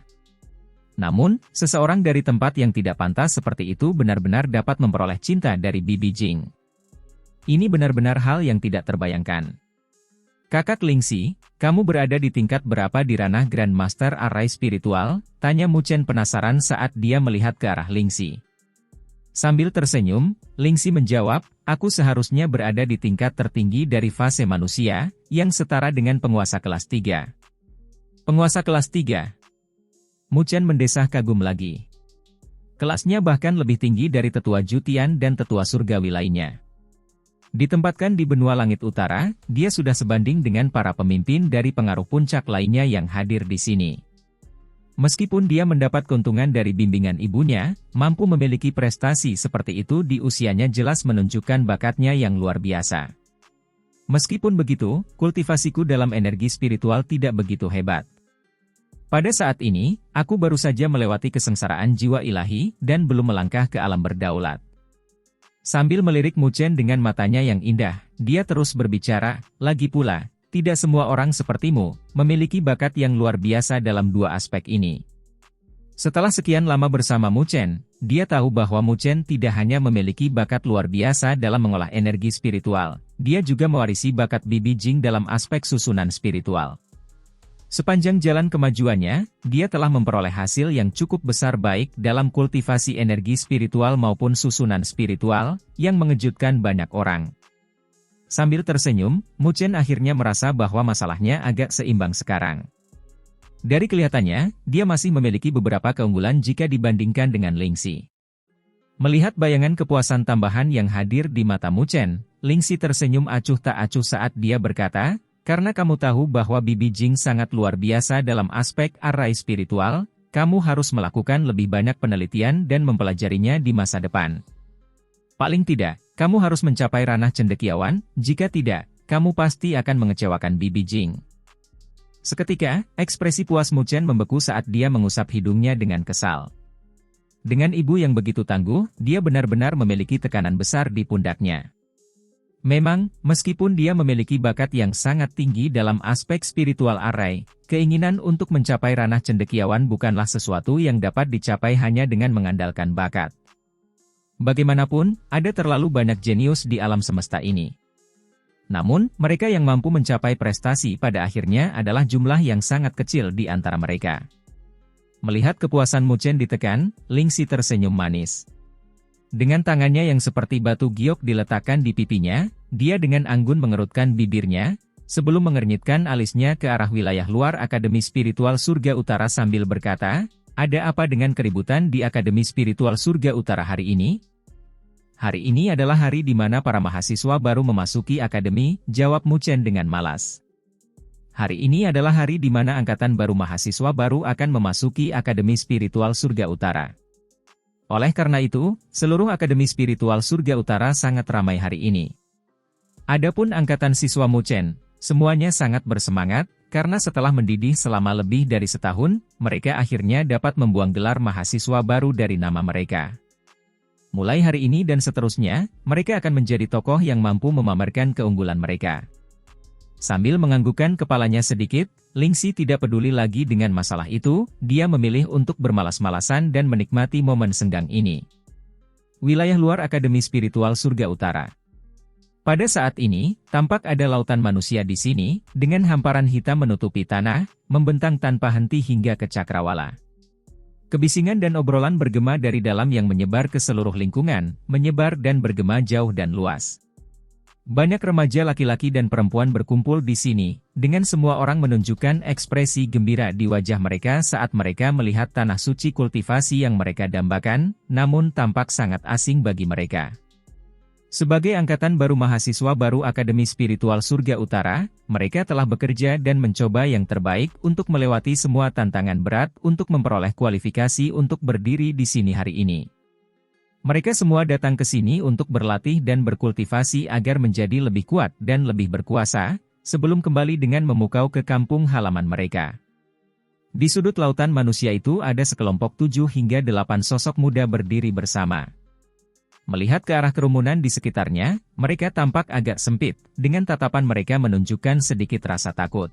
Namun, seseorang dari tempat yang tidak pantas seperti itu benar-benar dapat memperoleh cinta dari Bibi Jing. Ini benar-benar hal yang tidak terbayangkan. Kakak Lingxi, kamu berada di tingkat berapa di ranah Grandmaster Array Spiritual? Tanya Mu Chen penasaran saat dia melihat ke arah Lingxi. Sambil tersenyum, Lingxi menjawab, aku seharusnya berada di tingkat tertinggi dari fase manusia, yang setara dengan penguasa kelas 3. Penguasa kelas 3? Mu Chen mendesah kagum lagi. Kelasnya bahkan lebih tinggi dari tetua Jutian dan tetua surgawi lainnya. Ditempatkan di benua langit utara, dia sudah sebanding dengan para pemimpin dari pengaruh puncak lainnya yang hadir di sini. Meskipun dia mendapat keuntungan dari bimbingan ibunya, mampu memiliki prestasi seperti itu di usianya jelas menunjukkan bakatnya yang luar biasa. Meskipun begitu, kultivasiku dalam energi spiritual tidak begitu hebat. Pada saat ini, aku baru saja melewati kesengsaraan jiwa ilahi dan belum melangkah ke alam berdaulat. Sambil melirik Mu Chen dengan matanya yang indah, dia terus berbicara, lagi pula, tidak semua orang sepertimu, memiliki bakat yang luar biasa dalam dua aspek ini. Setelah sekian lama bersama Mu Chen, dia tahu bahwa Mu Chen tidak hanya memiliki bakat luar biasa dalam mengolah energi spiritual, dia juga mewarisi bakat Bibi Jing dalam aspek susunan spiritual. Sepanjang jalan kemajuannya, dia telah memperoleh hasil yang cukup besar baik dalam kultivasi energi spiritual maupun susunan spiritual, yang mengejutkan banyak orang. Sambil tersenyum, Mu Chen akhirnya merasa bahwa masalahnya agak seimbang sekarang. Dari kelihatannya, dia masih memiliki beberapa keunggulan jika dibandingkan dengan Lingxi. Melihat bayangan kepuasan tambahan yang hadir di mata Mu Chen, Lingxi tersenyum acuh tak acuh saat dia berkata, karena kamu tahu bahwa Bibi Jing sangat luar biasa dalam aspek array spiritual, kamu harus melakukan lebih banyak penelitian dan mempelajarinya di masa depan. Paling tidak, kamu harus mencapai ranah cendekiawan, jika tidak, kamu pasti akan mengecewakan Bibi Jing. Seketika, ekspresi puas Mu Chen membeku saat dia mengusap hidungnya dengan kesal. Dengan ibu yang begitu tangguh, dia benar-benar memiliki tekanan besar di pundaknya. Memang, meskipun dia memiliki bakat yang sangat tinggi dalam aspek spiritual array, keinginan untuk mencapai ranah cendekiawan bukanlah sesuatu yang dapat dicapai hanya dengan mengandalkan bakat. Bagaimanapun, ada terlalu banyak jenius di alam semesta ini. Namun, mereka yang mampu mencapai prestasi pada akhirnya adalah jumlah yang sangat kecil di antara mereka. Melihat kepuasan Mu Chen ditekan, Lingxi tersenyum manis. Dengan tangannya yang seperti batu giok diletakkan di pipinya, dia dengan anggun mengerutkan bibirnya, sebelum mengernyitkan alisnya ke arah wilayah luar Akademi Spiritual Surga Utara sambil berkata, ada apa dengan keributan di Akademi Spiritual Surga Utara hari ini? Hari ini adalah hari di mana para mahasiswa baru memasuki akademi, jawab Mu Chen dengan malas. Hari ini adalah hari di mana angkatan baru mahasiswa baru akan memasuki Akademi Spiritual Surga Utara. Oleh karena itu, seluruh Akademi Spiritual Surga Utara sangat ramai hari ini. Adapun angkatan siswa Mu Chen, semuanya sangat bersemangat, karena setelah mendidih selama lebih dari setahun, mereka akhirnya dapat membuang gelar mahasiswa baru dari nama mereka. Mulai hari ini dan seterusnya, mereka akan menjadi tokoh yang mampu memamerkan keunggulan mereka. Sambil menganggukkan kepalanya sedikit, Lingxi tidak peduli lagi dengan masalah itu, dia memilih untuk bermalas-malasan dan menikmati momen senggang ini. Wilayah luar Akademi Spiritual Surga Utara. Pada saat ini, tampak ada lautan manusia di sini, dengan hamparan hitam menutupi tanah, membentang tanpa henti hingga ke cakrawala. Kebisingan dan obrolan bergema dari dalam yang menyebar ke seluruh lingkungan, menyebar dan bergema jauh dan luas. Banyak remaja laki-laki dan perempuan berkumpul di sini, dengan semua orang menunjukkan ekspresi gembira di wajah mereka saat mereka melihat tanah suci kultivasi yang mereka dambakan, namun tampak sangat asing bagi mereka. Sebagai angkatan baru mahasiswa baru Akademi Spiritual Surga Utara, mereka telah bekerja dan mencoba yang terbaik untuk melewati semua tantangan berat untuk memperoleh kualifikasi untuk berdiri di sini hari ini. Mereka semua datang ke sini untuk berlatih dan berkultivasi agar menjadi lebih kuat dan lebih berkuasa, sebelum kembali dengan memukau ke kampung halaman mereka. Di sudut lautan manusia itu ada sekelompok 7 hingga 8 sosok muda berdiri bersama. Melihat ke arah kerumunan di sekitarnya, mereka tampak agak sempit, dengan tatapan mereka menunjukkan sedikit rasa takut.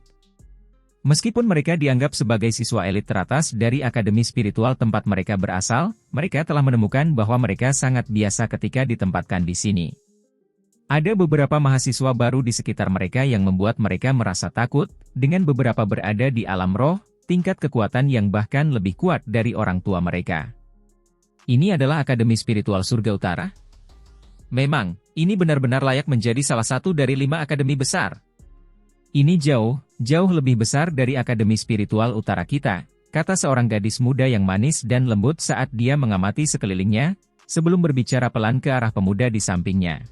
Meskipun mereka dianggap sebagai siswa elit teratas dari Akademi Spiritual tempat mereka berasal, mereka telah menemukan bahwa mereka sangat biasa ketika ditempatkan di sini. Ada beberapa mahasiswa baru di sekitar mereka yang membuat mereka merasa takut, dengan beberapa berada di alam roh, tingkat kekuatan yang bahkan lebih kuat dari orang tua mereka. Ini adalah Akademi Spiritual Surga Utara? Memang, ini benar-benar layak menjadi salah satu dari 5 akademi besar. Ini jauh lebih besar dari Akademi Spiritual Utara kita, kata seorang gadis muda yang manis dan lembut saat dia mengamati sekelilingnya, sebelum berbicara pelan ke arah pemuda di sampingnya.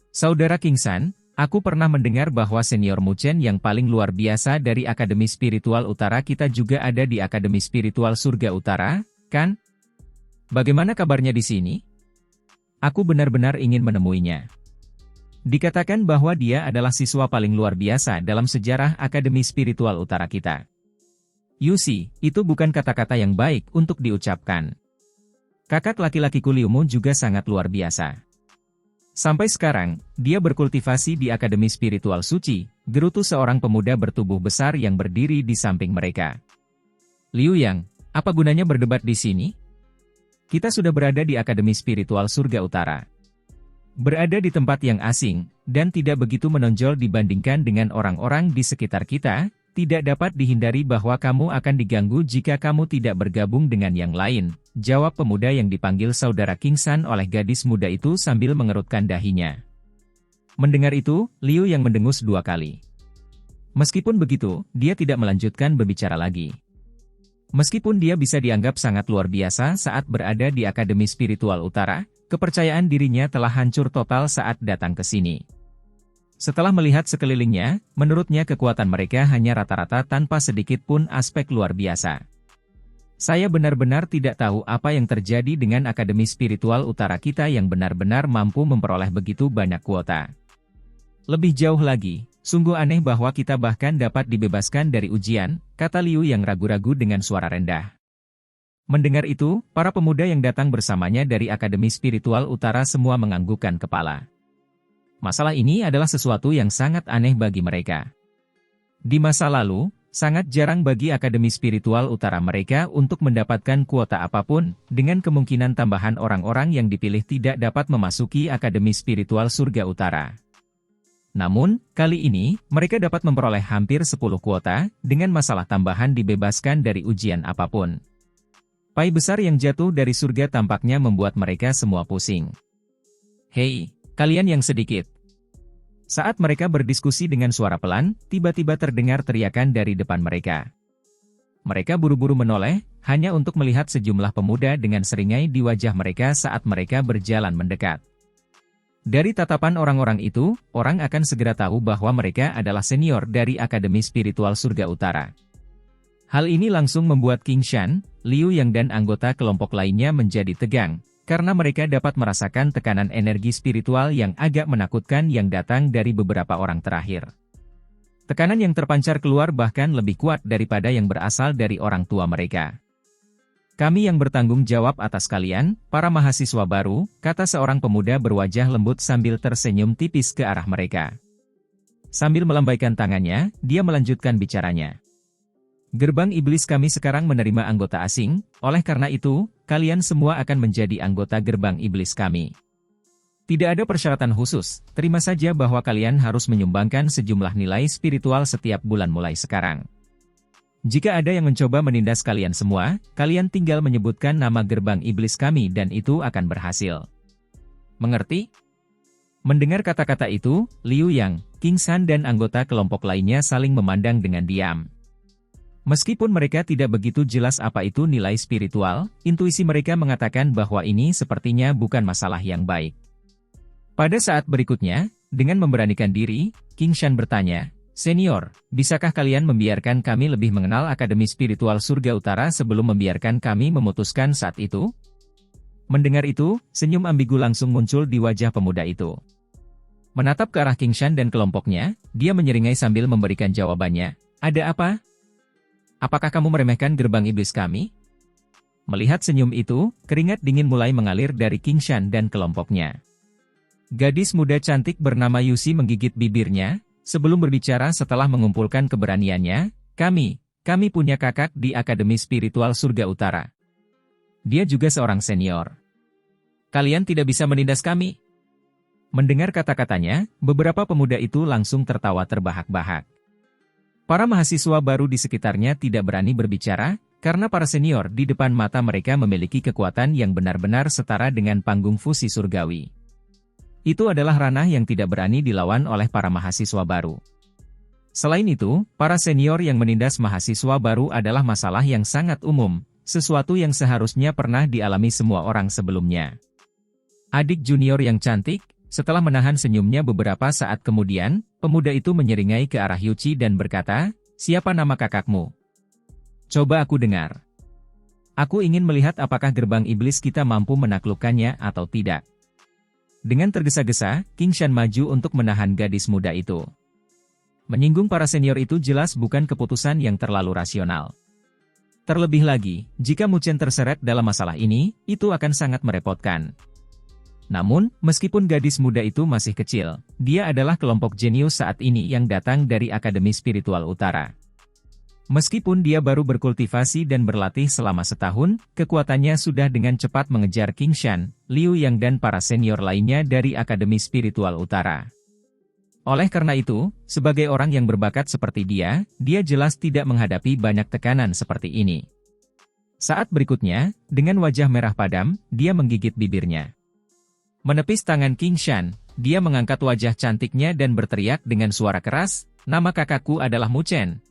Saudara Kingsan, aku pernah mendengar bahwa senior Muchen yang paling luar biasa dari Akademi Spiritual Utara kita juga ada di Akademi Spiritual Surga Utara, kan? Bagaimana kabarnya di sini? Aku benar-benar ingin menemuinya. Dikatakan bahwa dia adalah siswa paling luar biasa dalam sejarah Akademi Spiritual Utara kita. Yusi, itu bukan kata-kata yang baik untuk diucapkan. Kakak laki-lakiku Liumu juga sangat luar biasa. Sampai sekarang, dia berkultivasi di Akademi Spiritual Suci, gerutu seorang pemuda bertubuh besar yang berdiri di samping mereka. Liu Yang, apa gunanya berdebat di sini? Kita sudah berada di Akademi Spiritual Surga Utara. Berada di tempat yang asing, dan tidak begitu menonjol dibandingkan dengan orang-orang di sekitar kita, tidak dapat dihindari bahwa kamu akan diganggu jika kamu tidak bergabung dengan yang lain, jawab pemuda yang dipanggil Saudara Kingsan oleh gadis muda itu sambil mengerutkan dahinya. Mendengar itu, Liu yang mendengus 2 kali. Meskipun begitu, dia tidak melanjutkan berbicara lagi. Meskipun dia bisa dianggap sangat luar biasa saat berada di Akademi Spiritual Utara, kepercayaan dirinya telah hancur total saat datang ke sini. Setelah melihat sekelilingnya, menurutnya kekuatan mereka hanya rata-rata tanpa sedikit pun aspek luar biasa. Saya benar-benar tidak tahu apa yang terjadi dengan Akademi Spiritual Utara kita yang benar-benar mampu memperoleh begitu banyak kuota. Lebih jauh lagi, sungguh aneh bahwa kita bahkan dapat dibebaskan dari ujian, kata Liu yang ragu-ragu dengan suara rendah. Mendengar itu, para pemuda yang datang bersamanya dari Akademi Spiritual Utara semua menganggukkan kepala. Masalah ini adalah sesuatu yang sangat aneh bagi mereka. Di masa lalu, sangat jarang bagi Akademi Spiritual Utara mereka untuk mendapatkan kuota apapun, dengan kemungkinan tambahan orang-orang yang dipilih tidak dapat memasuki Akademi Spiritual Surga Utara. Namun, kali ini, mereka dapat memperoleh hampir 10 kuota, dengan masalah tambahan dibebaskan dari ujian apapun. Pai besar yang jatuh dari surga tampaknya membuat mereka semua pusing. Hei, kalian yang sedikit. Saat mereka berdiskusi dengan suara pelan, tiba-tiba terdengar teriakan dari depan mereka. Mereka buru-buru menoleh, hanya untuk melihat sejumlah pemuda dengan seringai di wajah mereka saat mereka berjalan mendekat. Dari tatapan orang-orang itu, orang akan segera tahu bahwa mereka adalah senior dari Akademi Spiritual Surga Utara. Hal ini langsung membuat King Shan, Liu Yang dan anggota kelompok lainnya menjadi tegang, karena mereka dapat merasakan tekanan energi spiritual yang agak menakutkan yang datang dari beberapa orang terakhir. Tekanan yang terpancar keluar bahkan lebih kuat daripada yang berasal dari orang tua mereka. Kami yang bertanggung jawab atas kalian, para mahasiswa baru, kata seorang pemuda berwajah lembut sambil tersenyum tipis ke arah mereka. Sambil melambaikan tangannya, dia melanjutkan bicaranya. Gerbang iblis kami sekarang menerima anggota asing, oleh karena itu, kalian semua akan menjadi anggota gerbang iblis kami. Tidak ada persyaratan khusus, terima saja bahwa kalian harus menyumbangkan sejumlah nilai spiritual setiap bulan mulai sekarang. Jika ada yang mencoba menindas kalian semua, kalian tinggal menyebutkan nama gerbang iblis kami dan itu akan berhasil. Mengerti? Mendengar kata-kata itu, Liu Yang, King Shan dan anggota kelompok lainnya saling memandang dengan diam. Meskipun mereka tidak begitu jelas apa itu nilai spiritual, intuisi mereka mengatakan bahwa ini sepertinya bukan masalah yang baik. Pada saat berikutnya, dengan memberanikan diri, King Shan bertanya, "Senior, bisakah kalian membiarkan kami lebih mengenal Akademi Spiritual Surga Utara sebelum membiarkan kami memutuskan saat itu?" Mendengar itu, senyum ambigu langsung muncul di wajah pemuda itu. Menatap ke arah King Shan dan kelompoknya, dia menyeringai sambil memberikan jawabannya, "Ada apa? Apakah kamu meremehkan gerbang iblis kami?" Melihat senyum itu, keringat dingin mulai mengalir dari King Shan dan kelompoknya. Gadis muda cantik bernama Yusi menggigit bibirnya, sebelum berbicara setelah mengumpulkan keberaniannya, kami punya kakak di Akademi Spiritual Surga Utara. Dia juga seorang senior. Kalian tidak bisa menindas kami." Mendengar kata-katanya, beberapa pemuda itu langsung tertawa terbahak-bahak. Para mahasiswa baru di sekitarnya tidak berani berbicara, karena para senior di depan mata mereka memiliki kekuatan yang benar-benar setara dengan panggung fusi surgawi. Itu adalah ranah yang tidak berani dilawan oleh para mahasiswa baru. Selain itu, para senior yang menindas mahasiswa baru adalah masalah yang sangat umum, sesuatu yang seharusnya pernah dialami semua orang sebelumnya. Adik junior yang cantik, setelah menahan senyumnya beberapa saat kemudian, pemuda itu menyeringai ke arah Yuchi dan berkata, "Siapa nama kakakmu? Coba aku dengar. Aku ingin melihat apakah gerbang iblis kita mampu menaklukkannya atau tidak." Dengan tergesa-gesa, King Shan maju untuk menahan gadis muda itu. Menyinggung para senior itu jelas bukan keputusan yang terlalu rasional. Terlebih lagi, jika Mu Chen terseret dalam masalah ini, itu akan sangat merepotkan. Namun, meskipun gadis muda itu masih kecil, dia adalah kelompok jenius saat ini yang datang dari Akademi Spiritual Utara. Meskipun dia baru berkultivasi dan berlatih selama setahun, kekuatannya sudah dengan cepat mengejar King Shan, Liu Yang dan para senior lainnya dari Akademi Spiritual Utara. Oleh karena itu, sebagai orang yang berbakat seperti dia jelas tidak menghadapi banyak tekanan seperti ini. Saat berikutnya, dengan wajah merah padam, dia menggigit bibirnya. Menepis tangan King Shan, dia mengangkat wajah cantiknya dan berteriak dengan suara keras, "Nama kakakku adalah Mu Chen."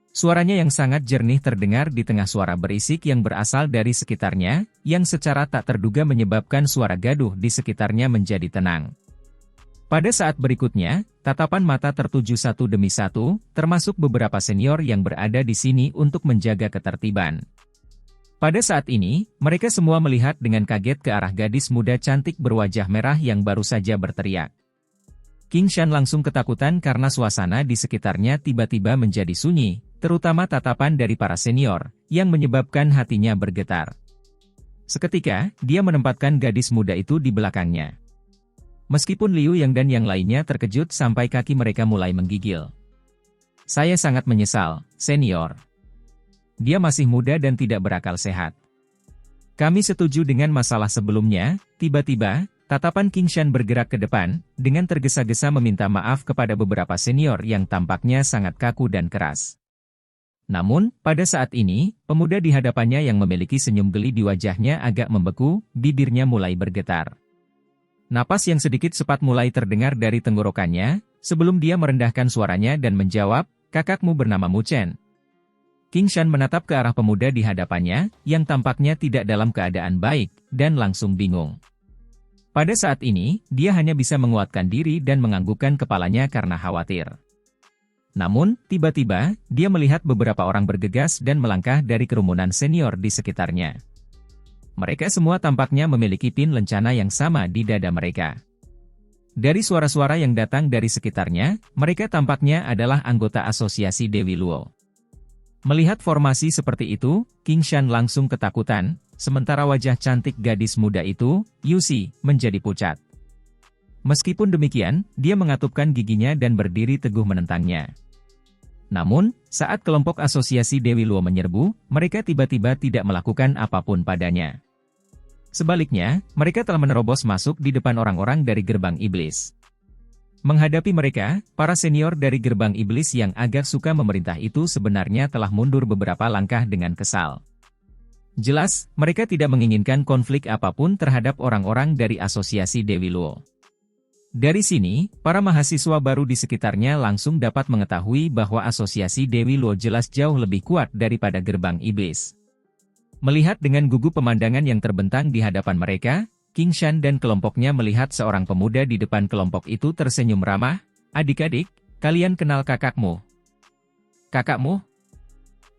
Suaranya yang sangat jernih terdengar di tengah suara berisik yang berasal dari sekitarnya, yang secara tak terduga menyebabkan suara gaduh di sekitarnya menjadi tenang. Pada saat berikutnya, tatapan mata tertuju satu demi satu, termasuk beberapa senior yang berada di sini untuk menjaga ketertiban. Pada saat ini, mereka semua melihat dengan kaget ke arah gadis muda cantik berwajah merah yang baru saja berteriak. King Shan langsung ketakutan karena suasana di sekitarnya tiba-tiba menjadi sunyi, terutama tatapan dari para senior, yang menyebabkan hatinya bergetar. Seketika, dia menempatkan gadis muda itu di belakangnya. Meskipun Liu Yang dan yang lainnya terkejut sampai kaki mereka mulai menggigil. "Saya sangat menyesal, senior. Dia masih muda dan tidak berakal sehat. Kami setuju dengan masalah sebelumnya." Tiba-tiba, tatapan King Shan bergerak ke depan, dengan tergesa-gesa meminta maaf kepada beberapa senior yang tampaknya sangat kaku dan keras. Namun, pada saat ini, pemuda di hadapannya yang memiliki senyum geli di wajahnya agak membeku, bibirnya mulai bergetar. Napas yang sedikit cepat mulai terdengar dari tenggorokannya, sebelum dia merendahkan suaranya dan menjawab, "Kakakmu bernama Mu Chen." King Shan menatap ke arah pemuda di hadapannya, yang tampaknya tidak dalam keadaan baik, dan langsung bingung. Pada saat ini, dia hanya bisa menguatkan diri dan menganggukkan kepalanya karena khawatir. Namun, tiba-tiba, dia melihat beberapa orang bergegas dan melangkah dari kerumunan senior di sekitarnya. Mereka semua tampaknya memiliki pin lencana yang sama di dada mereka. Dari suara-suara yang datang dari sekitarnya, mereka tampaknya adalah anggota asosiasi Dewi Luo. Melihat formasi seperti itu, King Shan langsung ketakutan, sementara wajah cantik gadis muda itu, Yusi, menjadi pucat. Meskipun demikian, dia mengatupkan giginya dan berdiri teguh menentangnya. Namun, saat kelompok asosiasi Dewi Luo menyerbu, mereka tiba-tiba tidak melakukan apapun padanya. Sebaliknya, mereka telah menerobos masuk di depan orang-orang dari gerbang iblis. Menghadapi mereka, para senior dari gerbang iblis yang agak suka memerintah itu sebenarnya telah mundur beberapa langkah dengan kesal. Jelas, mereka tidak menginginkan konflik apapun terhadap orang-orang dari asosiasi Dewi Luo. Dari sini, para mahasiswa baru di sekitarnya langsung dapat mengetahui bahwa asosiasi Dewi Luo jelas jauh lebih kuat daripada gerbang iblis. Melihat dengan gugup pemandangan yang terbentang di hadapan mereka, King Shan dan kelompoknya melihat seorang pemuda di depan kelompok itu tersenyum ramah. "Adik-adik, kalian kenal kakakmu?" "Kakakmu?"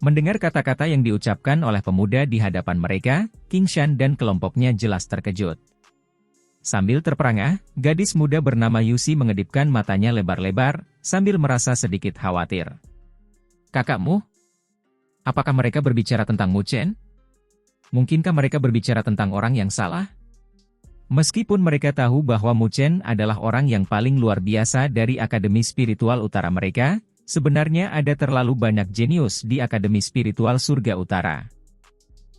Mendengar kata-kata yang diucapkan oleh pemuda di hadapan mereka, King Shan dan kelompoknya jelas terkejut. Sambil terperangah, gadis muda bernama Yusi mengedipkan matanya lebar-lebar, sambil merasa sedikit khawatir. "Kakakmu? Apakah mereka berbicara tentang Mu Chen? Mungkinkah mereka berbicara tentang orang yang salah?" Meskipun mereka tahu bahwa Mu Chen adalah orang yang paling luar biasa dari Akademi Spiritual Utara mereka, sebenarnya ada terlalu banyak jenius di Akademi Spiritual Surga Utara.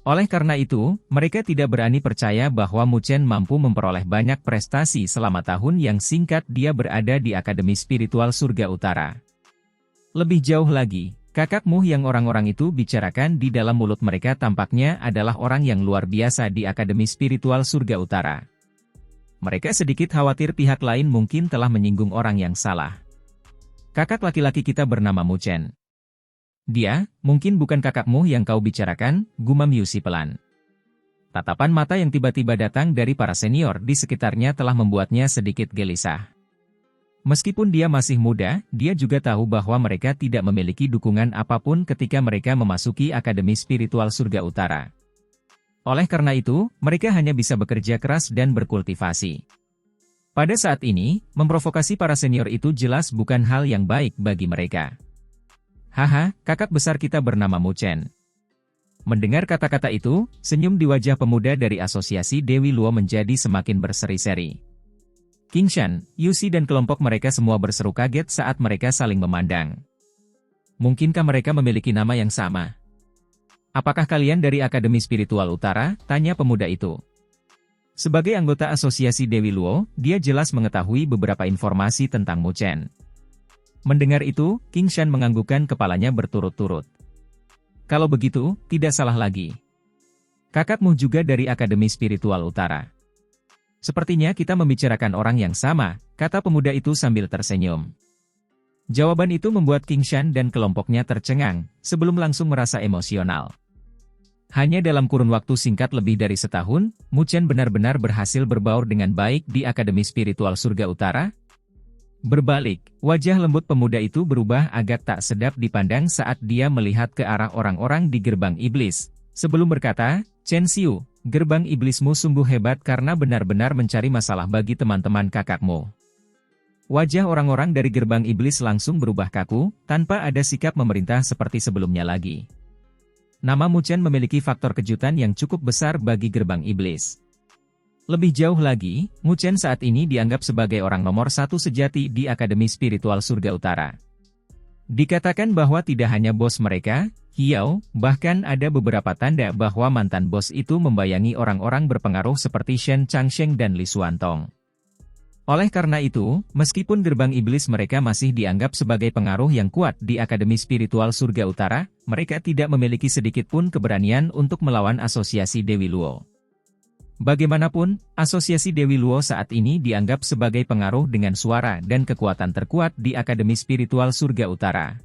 Oleh karena itu, mereka tidak berani percaya bahwa Mu Chen mampu memperoleh banyak prestasi selama tahun yang singkat dia berada di Akademi Spiritual Surga Utara. Lebih jauh lagi, kakakmu yang orang-orang itu bicarakan di dalam mulut mereka tampaknya adalah orang yang luar biasa di Akademi Spiritual Surga Utara. Mereka sedikit khawatir pihak lain mungkin telah menyinggung orang yang salah. "Kakak laki-laki kita bernama Mu Chen. Dia, mungkin bukan kakakmu yang kau bicarakan," gumam Yusi pelan. Tatapan mata yang tiba-tiba datang dari para senior di sekitarnya telah membuatnya sedikit gelisah. Meskipun dia masih muda, dia juga tahu bahwa mereka tidak memiliki dukungan apapun ketika mereka memasuki Akademi Spiritual Surga Utara. Oleh karena itu, mereka hanya bisa bekerja keras dan berkultivasi. Pada saat ini, memprovokasi para senior itu jelas bukan hal yang baik bagi mereka. "Haha, kakak besar kita bernama Mu Chen." Mendengar kata-kata itu, senyum di wajah pemuda dari asosiasi Dewi Luo menjadi semakin berseri-seri. King Shan, Yusi dan kelompok mereka semua berseru kaget saat mereka saling memandang. "Mungkinkah mereka memiliki nama yang sama?" "Apakah kalian dari Akademi Spiritual Utara?" tanya pemuda itu. Sebagai anggota asosiasi Dewi Luo, dia jelas mengetahui beberapa informasi tentang Mu Chen. Mendengar itu, King Shan menganggukkan kepalanya berturut-turut. "Kalau begitu, tidak salah lagi. Kakakmu juga dari Akademi Spiritual Utara." "Sepertinya kita membicarakan orang yang sama," kata pemuda itu sambil tersenyum. Jawaban itu membuat King Shan dan kelompoknya tercengang, sebelum langsung merasa emosional. Hanya dalam kurun waktu singkat lebih dari setahun, Mu Chen benar-benar berhasil berbaur dengan baik di Akademi Spiritual Surga Utara. Berbalik, wajah lembut pemuda itu berubah agak tak sedap dipandang saat dia melihat ke arah orang-orang di gerbang iblis. Sebelum berkata, "Chen Xiu, gerbang iblismu sungguh hebat karena benar-benar mencari masalah bagi teman-teman kakakmu." Wajah orang-orang dari gerbang iblis langsung berubah kaku, tanpa ada sikap memerintah seperti sebelumnya lagi. Nama Mu Chen memiliki faktor kejutan yang cukup besar bagi gerbang iblis. Lebih jauh lagi, Mu Chen saat ini dianggap sebagai orang nomor satu sejati di Akademi Spiritual Surga Utara. Dikatakan bahwa tidak hanya bos mereka, Hiao, bahkan ada beberapa tanda bahwa mantan bos itu membayangi orang-orang berpengaruh seperti Shen Changsheng dan Li Xuantong. Oleh karena itu, meskipun gerbang iblis mereka masih dianggap sebagai pengaruh yang kuat di Akademi Spiritual Surga Utara, mereka tidak memiliki sedikit pun keberanian untuk melawan asosiasi Dewi Luo. Bagaimanapun, asosiasi Dewi Luo saat ini dianggap sebagai pengaruh dengan suara dan kekuatan terkuat di Akademi Spiritual Surga Utara.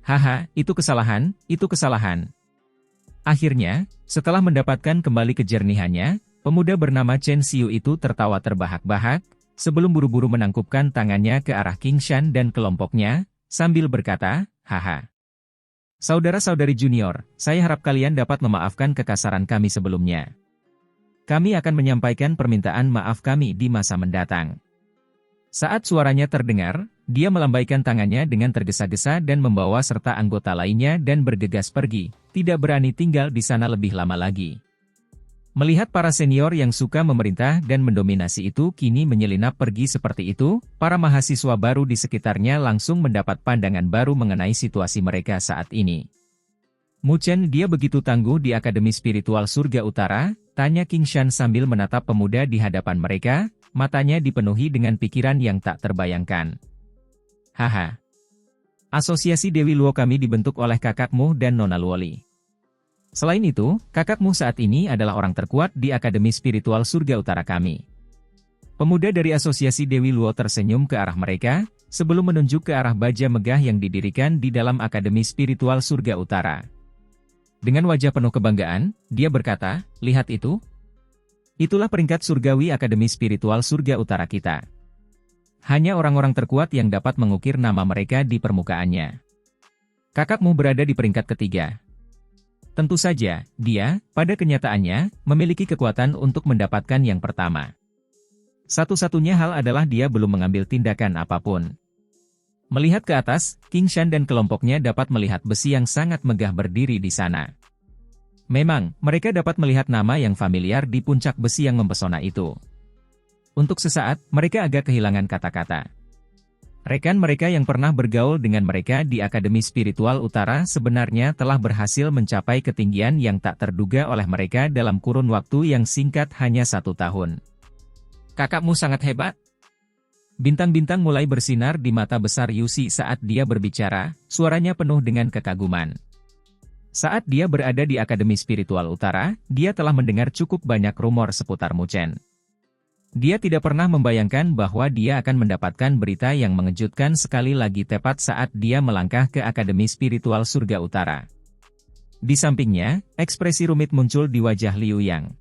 "Haha, itu kesalahan, itu kesalahan." Akhirnya, setelah mendapatkan kembali kejernihannya, pemuda bernama Chen Xiu itu tertawa terbahak-bahak, sebelum buru-buru menangkupkan tangannya ke arah King Shan dan kelompoknya, sambil berkata, "Haha. Saudara-saudari junior, saya harap kalian dapat memaafkan kekasaran kami sebelumnya. Kami akan menyampaikan permintaan maaf kami di masa mendatang." Saat suaranya terdengar, dia melambaikan tangannya dengan tergesa-gesa dan membawa serta anggota lainnya dan bergegas pergi, tidak berani tinggal di sana lebih lama lagi. Melihat para senior yang suka memerintah dan mendominasi itu kini menyelinap pergi seperti itu, para mahasiswa baru di sekitarnya langsung mendapat pandangan baru mengenai situasi mereka saat ini. Mu Chen, dia begitu tangguh di Akademi Spiritual Surga Utara? Tanya King Shan sambil menatap pemuda di hadapan mereka, matanya dipenuhi dengan pikiran yang tak terbayangkan. Haha. Asosiasi Dewi Luo kami dibentuk oleh kakakmu dan Nona Luoli. Selain itu, kakakmu saat ini adalah orang terkuat di Akademi Spiritual Surga Utara kami. Pemuda dari Asosiasi Dewi Luo tersenyum ke arah mereka, sebelum menunjuk ke arah baja megah yang didirikan di dalam Akademi Spiritual Surga Utara. Dengan wajah penuh kebanggaan, dia berkata, lihat itu. Itulah peringkat surgawi Akademi Spiritual Surga Utara kita. Hanya orang-orang terkuat yang dapat mengukir nama mereka di permukaannya. Kakakmu berada di peringkat ketiga. Tentu saja, dia, pada kenyataannya, memiliki kekuatan untuk mendapatkan yang pertama. Satu-satunya hal adalah dia belum mengambil tindakan apapun. Melihat ke atas, King Shan dan kelompoknya dapat melihat besi yang sangat megah berdiri di sana. Memang, mereka dapat melihat nama yang familiar di puncak besi yang mempesona itu. Untuk sesaat, mereka agak kehilangan kata-kata. Rekan mereka yang pernah bergaul dengan mereka di Akademi Spiritual Utara sebenarnya telah berhasil mencapai ketinggian yang tak terduga oleh mereka dalam kurun waktu yang singkat hanya 1 tahun. Kakakmu sangat hebat. Bintang-bintang mulai bersinar di mata besar Yusi saat dia berbicara, suaranya penuh dengan kekaguman. Saat dia berada di Akademi Spiritual Utara, dia telah mendengar cukup banyak rumor seputar Mu Chen. Dia tidak pernah membayangkan bahwa dia akan mendapatkan berita yang mengejutkan sekali lagi tepat saat dia melangkah ke Akademi Spiritual Surga Utara. Di sampingnya, ekspresi rumit muncul di wajah Liu Yang.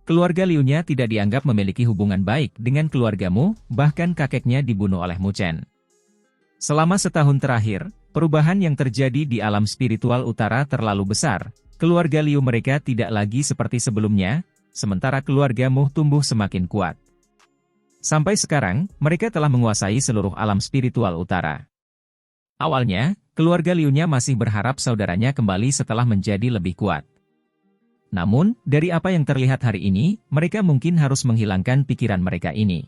Keluarga Liu-nya tidak dianggap memiliki hubungan baik dengan keluargamu, bahkan kakeknya dibunuh oleh Mu Chen. Selama setahun terakhir, perubahan yang terjadi di alam spiritual utara terlalu besar. Keluarga Liu mereka tidak lagi seperti sebelumnya, sementara keluargamu tumbuh semakin kuat. Sampai sekarang, mereka telah menguasai seluruh alam spiritual utara. Awalnya, keluarga Liu-nya masih berharap saudaranya kembali setelah menjadi lebih kuat. Namun, dari apa yang terlihat hari ini, mereka mungkin harus menghilangkan pikiran mereka ini.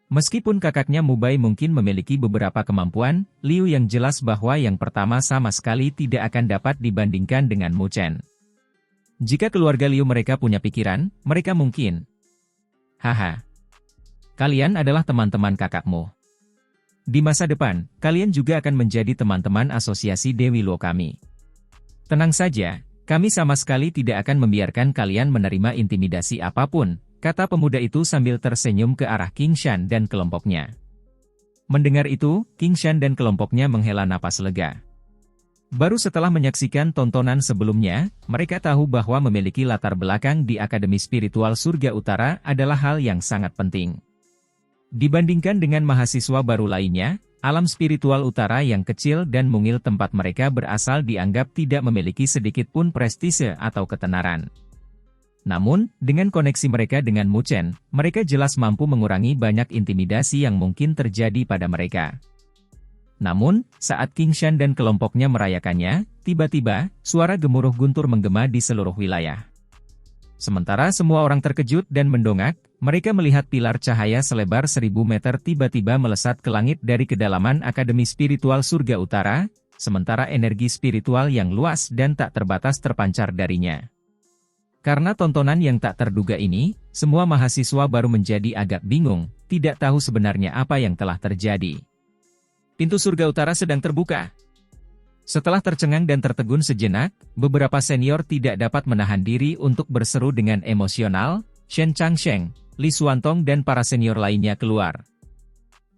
Meskipun kakaknya Mu Bai mungkin memiliki beberapa kemampuan, Liu yang jelas bahwa yang pertama sama sekali tidak akan dapat dibandingkan dengan Mu Chen. Jika keluarga Liu mereka punya pikiran, mereka mungkin. Haha. Kalian adalah teman-teman kakakmu. Di masa depan, kalian juga akan menjadi teman-teman asosiasi Dewi Luo kami. Tenang saja, kami sama sekali tidak akan membiarkan kalian menerima intimidasi apapun, kata pemuda itu sambil tersenyum ke arah King Shan dan kelompoknya. Mendengar itu, King Shan dan kelompoknya menghela napas lega. Baru setelah menyaksikan tontonan sebelumnya, mereka tahu bahwa memiliki latar belakang di Akademi Spiritual Surga Utara adalah hal yang sangat penting. Dibandingkan dengan mahasiswa baru lainnya, alam spiritual utara yang kecil dan mungil tempat mereka berasal dianggap tidak memiliki sedikit pun prestise atau ketenaran. Namun, dengan koneksi mereka dengan Mu Chen, mereka jelas mampu mengurangi banyak intimidasi yang mungkin terjadi pada mereka. Namun, saat King Shan dan kelompoknya merayakannya, tiba-tiba, suara gemuruh guntur menggema di seluruh wilayah. Sementara semua orang terkejut dan mendongak, mereka melihat pilar cahaya selebar 1000 meter tiba-tiba melesat ke langit dari kedalaman Akademi Spiritual Surga Utara, sementara energi spiritual yang luas dan tak terbatas terpancar darinya. Karena tontonan yang tak terduga ini, semua mahasiswa baru menjadi agak bingung, tidak tahu sebenarnya apa yang telah terjadi. Pintu surga utara sedang terbuka. Setelah tercengang dan tertegun sejenak, beberapa senior tidak dapat menahan diri untuk berseru dengan emosional. Shen Changsheng, Li Xuantong dan para senior lainnya keluar.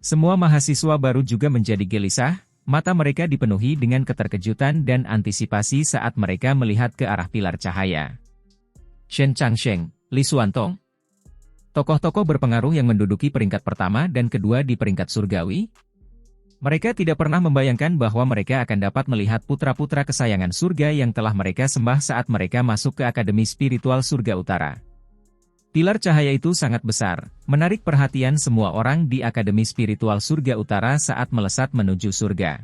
Semua mahasiswa baru juga menjadi gelisah, mata mereka dipenuhi dengan keterkejutan dan antisipasi saat mereka melihat ke arah pilar cahaya. Shen Changsheng, Li Xuantong. Tokoh-tokoh berpengaruh yang menduduki peringkat pertama dan kedua di peringkat surgawi. Mereka tidak pernah membayangkan bahwa mereka akan dapat melihat putra-putra kesayangan surga yang telah mereka sembah saat mereka masuk ke Akademi Spiritual Surga Utara. Pilar cahaya itu sangat besar, menarik perhatian semua orang di Akademi Spiritual Surga Utara saat melesat menuju surga.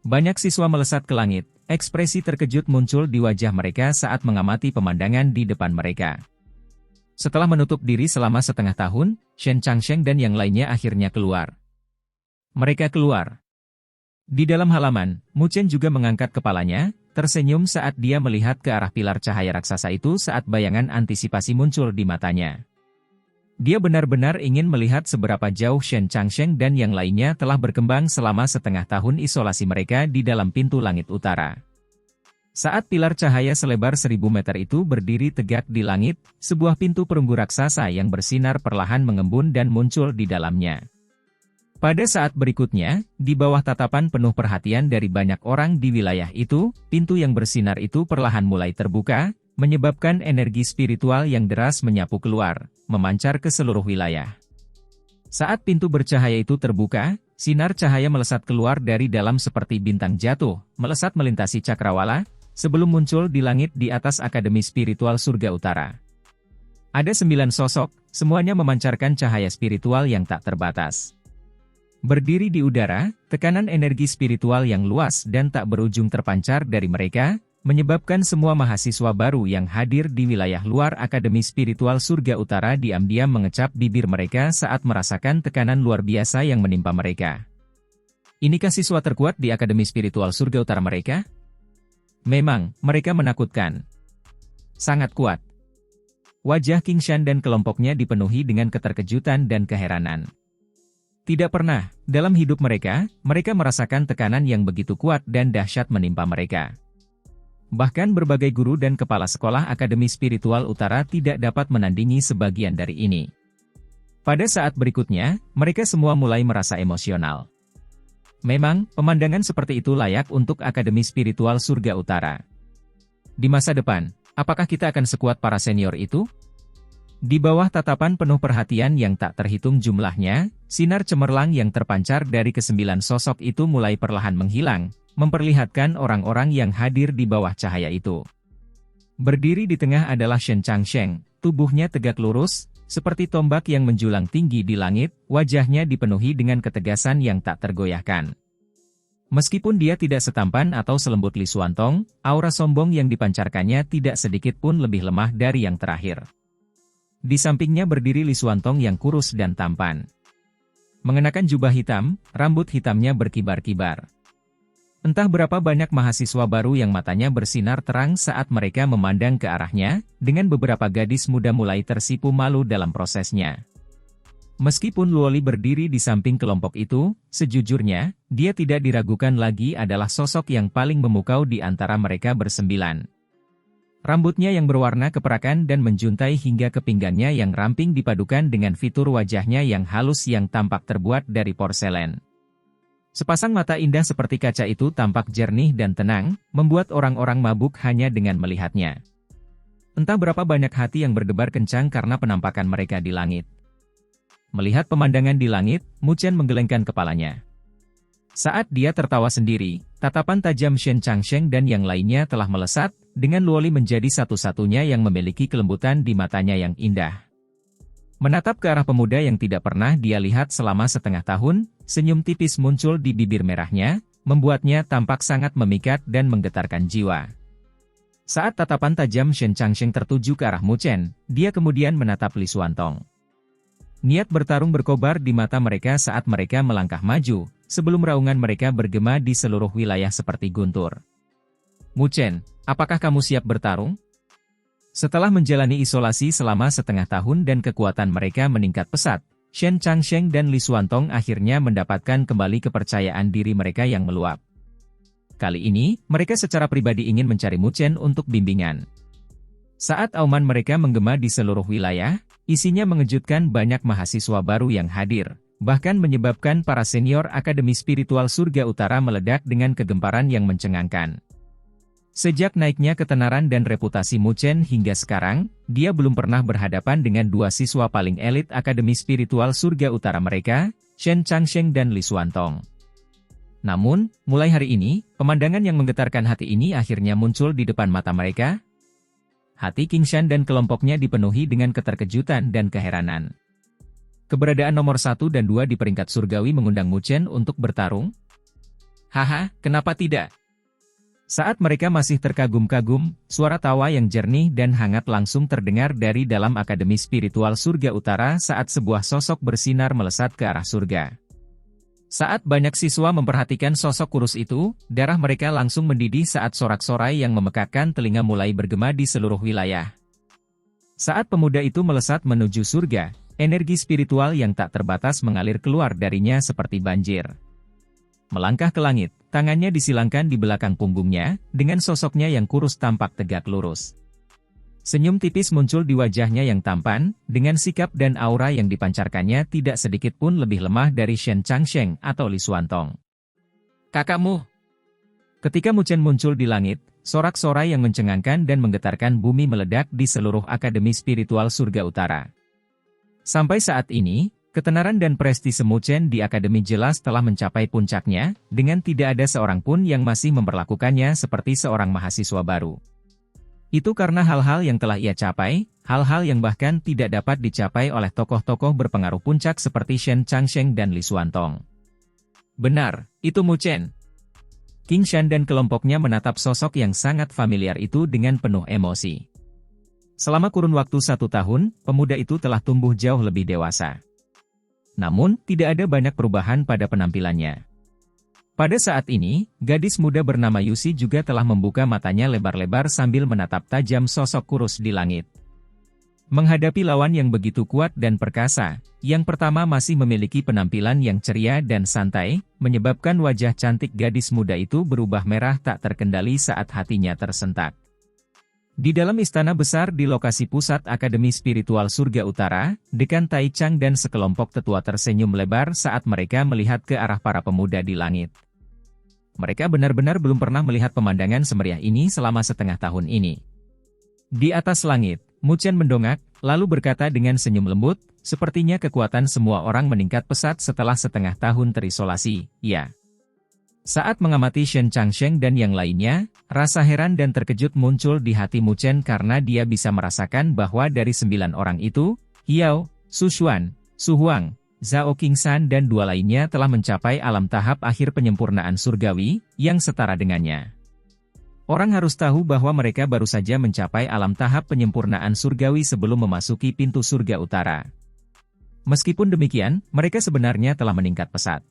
Banyak siswa melesat ke langit, Ekspresi terkejut muncul di wajah mereka saat mengamati pemandangan di depan mereka. Setelah menutup diri selama setengah tahun, Shen Changsheng dan yang lainnya akhirnya keluar. Mereka keluar. Di dalam halaman, Mu Chen juga mengangkat kepalanya, tersenyum saat dia melihat ke arah pilar cahaya raksasa itu saat bayangan antisipasi muncul di matanya. Dia benar-benar ingin melihat seberapa jauh Shen Changsheng dan yang lainnya telah berkembang selama setengah tahun isolasi mereka di dalam pintu langit utara. Saat pilar cahaya selebar 1000 meter itu berdiri tegak di langit, sebuah pintu perunggu raksasa yang bersinar perlahan mengembun dan muncul di dalamnya. Pada saat berikutnya, di bawah tatapan penuh perhatian dari banyak orang di wilayah itu, pintu yang bersinar itu perlahan mulai terbuka, menyebabkan energi spiritual yang deras menyapu keluar, memancar ke seluruh wilayah. Saat pintu bercahaya itu terbuka, sinar cahaya melesat keluar dari dalam seperti bintang jatuh, melesat melintasi cakrawala, sebelum muncul di langit di atas Akademi Spiritual Surga Utara. Ada 9 sosok, semuanya memancarkan cahaya spiritual yang tak terbatas. Berdiri di udara, tekanan energi spiritual yang luas dan tak berujung terpancar dari mereka, menyebabkan semua mahasiswa baru yang hadir di wilayah luar Akademi Spiritual Surga Utara diam-diam mengecap bibir mereka saat merasakan tekanan luar biasa yang menimpa mereka. Inikah siswa terkuat di Akademi Spiritual Surga Utara mereka? Memang, mereka menakutkan. Sangat kuat. Wajah King Shan dan kelompoknya dipenuhi dengan keterkejutan dan keheranan. Tidak pernah, dalam hidup mereka merasakan tekanan yang begitu kuat dan dahsyat menimpa mereka. Bahkan berbagai guru dan kepala sekolah Akademi Spiritual Utara tidak dapat menandingi sebagian dari ini. Pada saat berikutnya, mereka semua mulai merasa emosional. Memang, pemandangan seperti itu layak untuk Akademi Spiritual Surga Utara. Di masa depan, apakah kita akan sekuat para senior itu? Di bawah tatapan penuh perhatian yang tak terhitung jumlahnya, sinar cemerlang yang terpancar dari ke-9 sosok itu mulai perlahan menghilang, memperlihatkan orang-orang yang hadir di bawah cahaya itu. Berdiri di tengah adalah Shen Changsheng, tubuhnya tegak lurus, seperti tombak yang menjulang tinggi di langit, wajahnya dipenuhi dengan ketegasan yang tak tergoyahkan. Meskipun dia tidak setampan atau selembut Li Xuantong, aura sombong yang dipancarkannya tidak sedikit pun lebih lemah dari yang terakhir. Di sampingnya berdiri Li Xuantong yang kurus dan tampan. Mengenakan jubah hitam, rambut hitamnya berkibar-kibar. Entah berapa banyak mahasiswa baru yang matanya bersinar terang saat mereka memandang ke arahnya, dengan beberapa gadis muda mulai tersipu malu dalam prosesnya. Meskipun Luoli berdiri di samping kelompok itu, sejujurnya, dia tidak diragukan lagi adalah sosok yang paling memukau di antara mereka bersembilan. Rambutnya yang berwarna keperakan dan menjuntai hingga ke pinggangnya yang ramping dipadukan dengan fitur wajahnya yang halus yang tampak terbuat dari porselen. Sepasang mata indah seperti kaca itu tampak jernih dan tenang, membuat orang-orang mabuk hanya dengan melihatnya. Entah berapa banyak hati yang berdebar kencang karena penampakan mereka di langit. Melihat pemandangan di langit, Mu Chen menggelengkan kepalanya. Saat dia tertawa sendiri, tatapan tajam Shen Changsheng dan yang lainnya telah melesat, dengan Luoli menjadi satu-satunya yang memiliki kelembutan di matanya yang indah. Menatap ke arah pemuda yang tidak pernah dia lihat selama setengah tahun, senyum tipis muncul di bibir merahnya, membuatnya tampak sangat memikat dan menggetarkan jiwa. Saat tatapan tajam Shen Changsheng tertuju ke arah Mu Chen, dia kemudian menatap Li Xuantong. Niat bertarung berkobar di mata mereka saat mereka melangkah maju, sebelum raungan mereka bergema di seluruh wilayah seperti guntur. Mu Chen, apakah kamu siap bertarung? Setelah menjalani isolasi selama setengah tahun dan kekuatan mereka meningkat pesat, Shen Changsheng dan Li Xuantong akhirnya mendapatkan kembali kepercayaan diri mereka yang meluap. Kali ini, mereka secara pribadi ingin mencari Mu Chen untuk bimbingan. Saat auman mereka menggema di seluruh wilayah, isinya mengejutkan banyak mahasiswa baru yang hadir, bahkan menyebabkan para senior Akademi Spiritual Surga Utara meledak dengan kegemparan yang mencengangkan. Sejak naiknya ketenaran dan reputasi Mu Chen hingga sekarang, dia belum pernah berhadapan dengan dua siswa paling elit Akademi Spiritual Surga Utara mereka, Shen Changsheng dan Li Xuantong. Namun, mulai hari ini, pemandangan yang menggetarkan hati ini akhirnya muncul di depan mata mereka. Hati King Shan dan kelompoknya dipenuhi dengan keterkejutan dan keheranan. Keberadaan nomor 1 dan 2 di peringkat surgawi mengundang Mu Chen untuk bertarung? Haha, kenapa tidak? Saat mereka masih terkagum-kagum, suara tawa yang jernih dan hangat langsung terdengar dari dalam Akademi Spiritual Surga Utara saat sebuah sosok bersinar melesat ke arah surga. Saat banyak siswa memperhatikan sosok kurus itu, darah mereka langsung mendidih saat sorak-sorai yang memekakkan telinga mulai bergema di seluruh wilayah. Saat pemuda itu melesat menuju surga, energi spiritual yang tak terbatas mengalir keluar darinya seperti banjir. Melangkah ke langit, tangannya disilangkan di belakang punggungnya, dengan sosoknya yang kurus tampak tegak lurus. Senyum tipis muncul di wajahnya yang tampan, dengan sikap dan aura yang dipancarkannya tidak sedikit pun lebih lemah dari Shen Changsheng atau Li Xuantong. "Kakakmu!" Ketika Mu Chen muncul di langit, sorak-sorai yang mencengangkan dan menggetarkan bumi meledak di seluruh Akademi Spiritual Surga Utara. Sampai saat ini, ketenaran dan prestise Mu Chen di Akademi jelas telah mencapai puncaknya, dengan tidak ada seorang pun yang masih memperlakukannya seperti seorang mahasiswa baru. Itu karena hal-hal yang telah ia capai, hal-hal yang bahkan tidak dapat dicapai oleh tokoh-tokoh berpengaruh puncak seperti Shen Changsheng dan Li Xuantong. Benar, itu Mu Chen. King Shan dan kelompoknya menatap sosok yang sangat familiar itu dengan penuh emosi. Selama kurun waktu 1 tahun, pemuda itu telah tumbuh jauh lebih dewasa. Namun, tidak ada banyak perubahan pada penampilannya. Pada saat ini, gadis muda bernama Yusi juga telah membuka matanya lebar-lebar sambil menatap tajam sosok kurus di langit. Menghadapi lawan yang begitu kuat dan perkasa, yang pertama masih memiliki penampilan yang ceria dan santai, menyebabkan wajah cantik gadis muda itu berubah merah tak terkendali saat hatinya tersentak. Di dalam istana besar di lokasi pusat Akademi Spiritual Surga Utara, Dekan Tai Chang dan sekelompok tetua tersenyum lebar saat mereka melihat ke arah para pemuda di langit. Mereka benar-benar belum pernah melihat pemandangan semeriah ini selama setengah tahun ini. Di atas langit, Mu Chen mendongak, lalu berkata dengan senyum lembut, sepertinya kekuatan semua orang meningkat pesat setelah setengah tahun terisolasi, ya. Saat mengamati Shen Changsheng dan yang lainnya, rasa heran dan terkejut muncul di hati Mu Chen karena dia bisa merasakan bahwa dari 9 orang itu, Hiao, Su Xuan, Su Huang, Zhao Qingshan dan 2 lainnya telah mencapai alam tahap akhir penyempurnaan surgawi, yang setara dengannya. Orang harus tahu bahwa mereka baru saja mencapai alam tahap penyempurnaan surgawi sebelum memasuki pintu surga utara. Meskipun demikian, mereka sebenarnya telah meningkat pesat.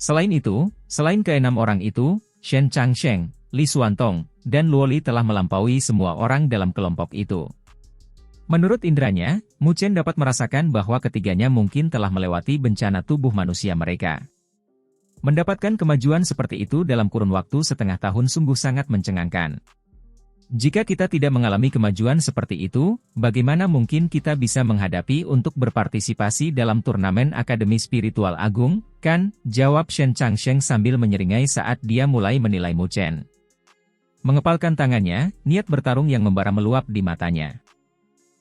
Selain itu, selain ke-6 orang itu, Shen Changsheng, Li Xuantong, dan Luo Li telah melampaui semua orang dalam kelompok itu. Menurut indranya, Mu Chen dapat merasakan bahwa ketiganya mungkin telah melewati bencana tubuh manusia mereka. Mendapatkan kemajuan seperti itu dalam kurun waktu setengah tahun sungguh sangat mencengangkan. Jika kita tidak mengalami kemajuan seperti itu, bagaimana mungkin kita bisa menghadapi untuk berpartisipasi dalam turnamen Akademi Spiritual Agung, kan? Jawab Shen Changsheng sambil menyeringai saat dia mulai menilai Mu Chen. Mengepalkan tangannya, niat bertarung yang membara meluap di matanya.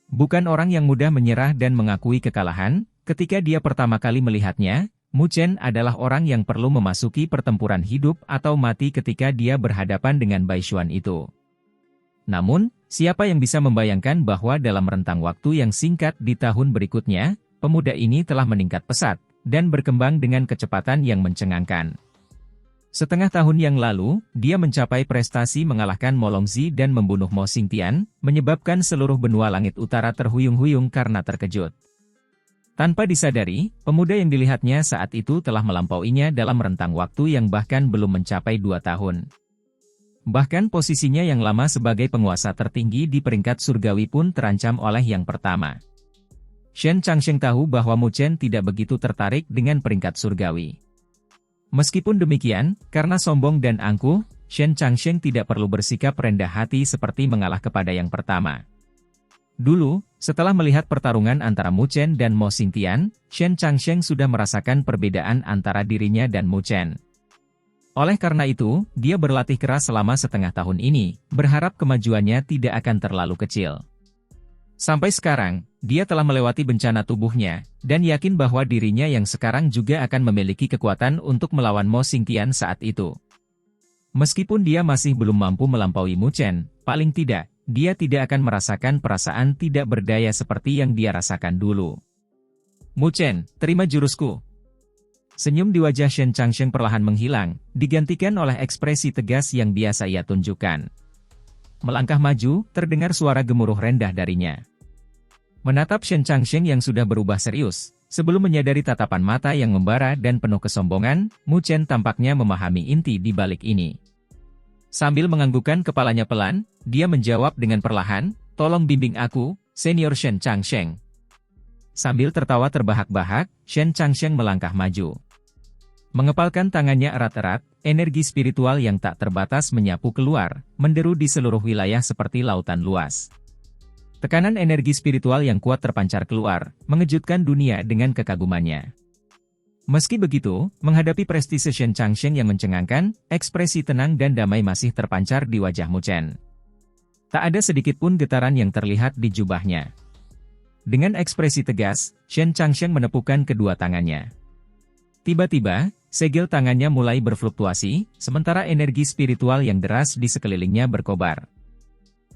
Bukan orang yang mudah menyerah dan mengakui kekalahan, ketika dia pertama kali melihatnya, Mu Chen adalah orang yang perlu memasuki pertempuran hidup atau mati ketika dia berhadapan dengan Bai Xuan itu. Namun, siapa yang bisa membayangkan bahwa dalam rentang waktu yang singkat di tahun berikutnya, pemuda ini telah meningkat pesat, dan berkembang dengan kecepatan yang mencengangkan. Setengah tahun yang lalu, dia mencapai prestasi mengalahkan Mo Longzi dan membunuh Mo Xingtian, menyebabkan seluruh benua langit utara terhuyung-huyung karena terkejut. Tanpa disadari, pemuda yang dilihatnya saat itu telah melampauinya dalam rentang waktu yang bahkan belum mencapai 2 tahun. Bahkan posisinya yang lama sebagai penguasa tertinggi di peringkat surgawi pun terancam oleh yang pertama. Shen Changsheng tahu bahwa Mu Chen tidak begitu tertarik dengan peringkat surgawi. Meskipun demikian, karena sombong dan angkuh, Shen Changsheng tidak perlu bersikap rendah hati seperti mengalah kepada yang pertama. Dulu, setelah melihat pertarungan antara Mu Chen dan Mo Xingtian, Shen Changsheng sudah merasakan perbedaan antara dirinya dan Mu Chen. Oleh karena itu, dia berlatih keras selama setengah tahun ini, berharap kemajuannya tidak akan terlalu kecil. Sampai sekarang, dia telah melewati bencana tubuhnya, dan yakin bahwa dirinya yang sekarang juga akan memiliki kekuatan untuk melawan Mo Xingtian saat itu. Meskipun dia masih belum mampu melampaui Mu Chen, paling tidak, dia tidak akan merasakan perasaan tidak berdaya seperti yang dia rasakan dulu. Mu Chen, terima jurusku. Senyum di wajah Shen Changsheng perlahan menghilang, digantikan oleh ekspresi tegas yang biasa ia tunjukkan. Melangkah maju, terdengar suara gemuruh rendah darinya. Menatap Shen Changsheng yang sudah berubah serius, sebelum menyadari tatapan mata yang membara dan penuh kesombongan, Mu Chen tampaknya memahami inti di balik ini. Sambil menganggukkan kepalanya pelan, dia menjawab dengan perlahan, "Tolong bimbing aku, Senior Shen Changsheng." Sambil tertawa terbahak-bahak, Shen Changsheng melangkah maju. Mengepalkan tangannya erat-erat, energi spiritual yang tak terbatas menyapu keluar, menderu di seluruh wilayah seperti lautan luas. Tekanan energi spiritual yang kuat terpancar keluar, mengejutkan dunia dengan kekagumannya. Meski begitu, menghadapi prestise Shen Changsheng yang mencengangkan, ekspresi tenang dan damai masih terpancar di wajah Mu Chen. Tak ada sedikit pun getaran yang terlihat di jubahnya. Dengan ekspresi tegas, Shen Changsheng menepukkan kedua tangannya. Tiba-tiba, segel tangannya mulai berfluktuasi, sementara energi spiritual yang deras di sekelilingnya berkobar.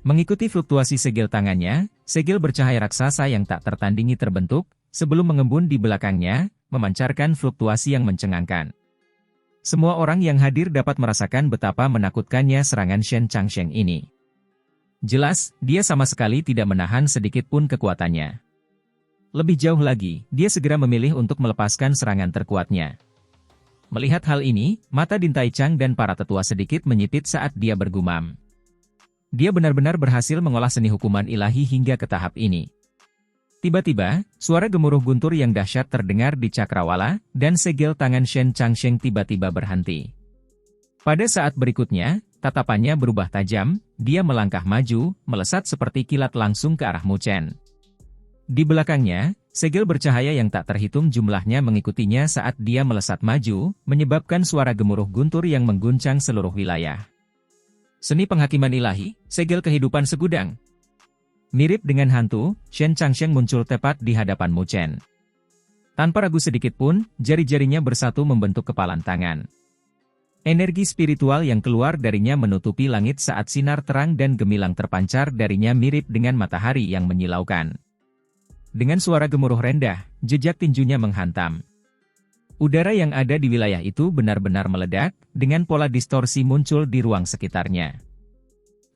Mengikuti fluktuasi segel tangannya, segel bercahaya raksasa yang tak tertandingi terbentuk, sebelum mengembun di belakangnya, memancarkan fluktuasi yang mencengangkan. Semua orang yang hadir dapat merasakan betapa menakutkannya serangan Shen Changsheng ini. Jelas, dia sama sekali tidak menahan sedikit pun kekuatannya. Lebih jauh lagi, dia segera memilih untuk melepaskan serangan terkuatnya. Melihat hal ini, mata Din Tai Chang dan para tetua sedikit menyipit saat dia bergumam. Dia benar-benar berhasil mengolah seni hukuman ilahi hingga ke tahap ini. Tiba-tiba, suara gemuruh guntur yang dahsyat terdengar di cakrawala, dan segel tangan Shen Changsheng tiba-tiba berhenti. Pada saat berikutnya, tatapannya berubah tajam, dia melangkah maju, melesat seperti kilat langsung ke arah Mu Chen. Di belakangnya, segel bercahaya yang tak terhitung jumlahnya mengikutinya saat dia melesat maju, menyebabkan suara gemuruh guntur yang mengguncang seluruh wilayah. Seni penghakiman ilahi, segel kehidupan segudang. Mirip dengan hantu, Shen Changsheng muncul tepat di hadapan Mu Chen. Tanpa ragu sedikit pun, jari-jarinya bersatu membentuk kepalan tangan. Energi spiritual yang keluar darinya menutupi langit saat sinar terang dan gemilang terpancar darinya mirip dengan matahari yang menyilaukan. Dengan suara gemuruh rendah, jejak tinjunya menghantam. Udara yang ada di wilayah itu benar-benar meledak, dengan pola distorsi muncul di ruang sekitarnya.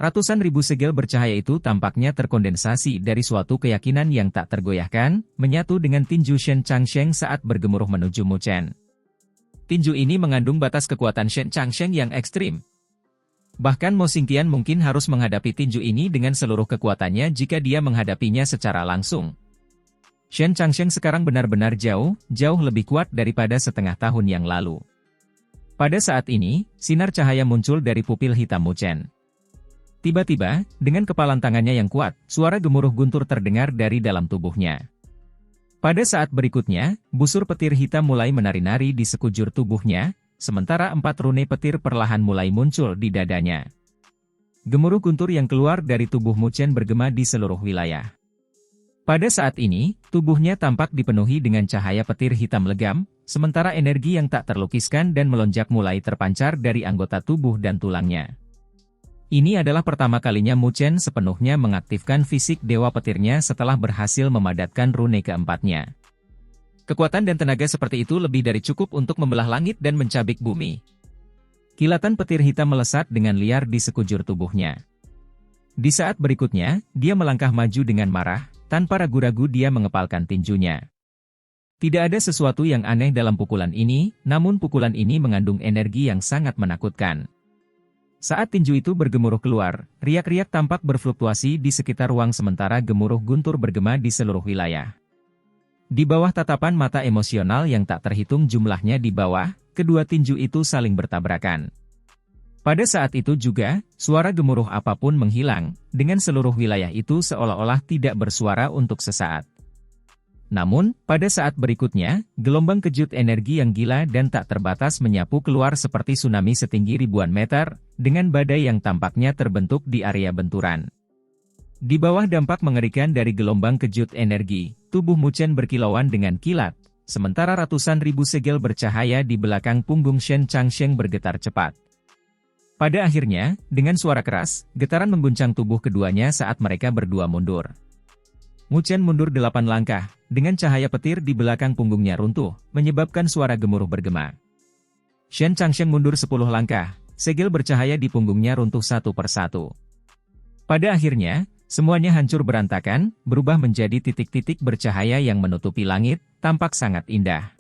Ratusan ribu segel bercahaya itu tampaknya terkondensasi dari suatu keyakinan yang tak tergoyahkan, menyatu dengan tinju Shen Changsheng saat bergemuruh menuju Mu Chen. Tinju ini mengandung batas kekuatan Shen Changsheng yang ekstrim. Bahkan Mo Xingtian mungkin harus menghadapi tinju ini dengan seluruh kekuatannya jika dia menghadapinya secara langsung. Shen Changsheng sekarang benar-benar jauh lebih kuat daripada setengah tahun yang lalu. Pada saat ini, sinar cahaya muncul dari pupil hitam Mu Chen. Tiba-tiba, dengan kepalan tangannya yang kuat, suara gemuruh guntur terdengar dari dalam tubuhnya. Pada saat berikutnya, busur petir hitam mulai menari-nari di sekujur tubuhnya, sementara 4 rune petir perlahan mulai muncul di dadanya. Gemuruh guntur yang keluar dari tubuh Mu Chen bergema di seluruh wilayah. Pada saat ini, tubuhnya tampak dipenuhi dengan cahaya petir hitam legam, sementara energi yang tak terlukiskan dan melonjak mulai terpancar dari anggota tubuh dan tulangnya. Ini adalah pertama kalinya Mu Chen sepenuhnya mengaktifkan fisik dewa petirnya setelah berhasil memadatkan rune keempatnya. Kekuatan dan tenaga seperti itu lebih dari cukup untuk membelah langit dan mencabik bumi. Kilatan petir hitam melesat dengan liar di sekujur tubuhnya. Di saat berikutnya, dia melangkah maju dengan marah, tanpa ragu-ragu dia mengepalkan tinjunya. Tidak ada sesuatu yang aneh dalam pukulan ini, namun pukulan ini mengandung energi yang sangat menakutkan. Saat tinju itu bergemuruh keluar, riak-riak tampak berfluktuasi di sekitar ruang sementara gemuruh guntur bergema di seluruh wilayah. Di bawah tatapan mata emosional yang tak terhitung jumlahnya di bawah, kedua tinju itu saling bertabrakan. Pada saat itu juga, suara gemuruh apapun menghilang, dengan seluruh wilayah itu seolah-olah tidak bersuara untuk sesaat. Namun, pada saat berikutnya, gelombang kejut energi yang gila dan tak terbatas menyapu keluar seperti tsunami setinggi ribuan meter, dengan badai yang tampaknya terbentuk di area benturan. Di bawah dampak mengerikan dari gelombang kejut energi, tubuh Mu Chen berkilauan dengan kilat, sementara ratusan ribu segel bercahaya di belakang punggung Shen Changsheng bergetar cepat. Pada akhirnya, dengan suara keras, getaran mengguncang tubuh keduanya saat mereka berdua mundur. Mu Chen mundur 8 langkah, dengan cahaya petir di belakang punggungnya runtuh, menyebabkan suara gemuruh bergema. Shen Changsheng mundur 10 langkah, segel bercahaya di punggungnya runtuh satu persatu. Pada akhirnya, semuanya hancur berantakan, berubah menjadi titik-titik bercahaya yang menutupi langit, tampak sangat indah.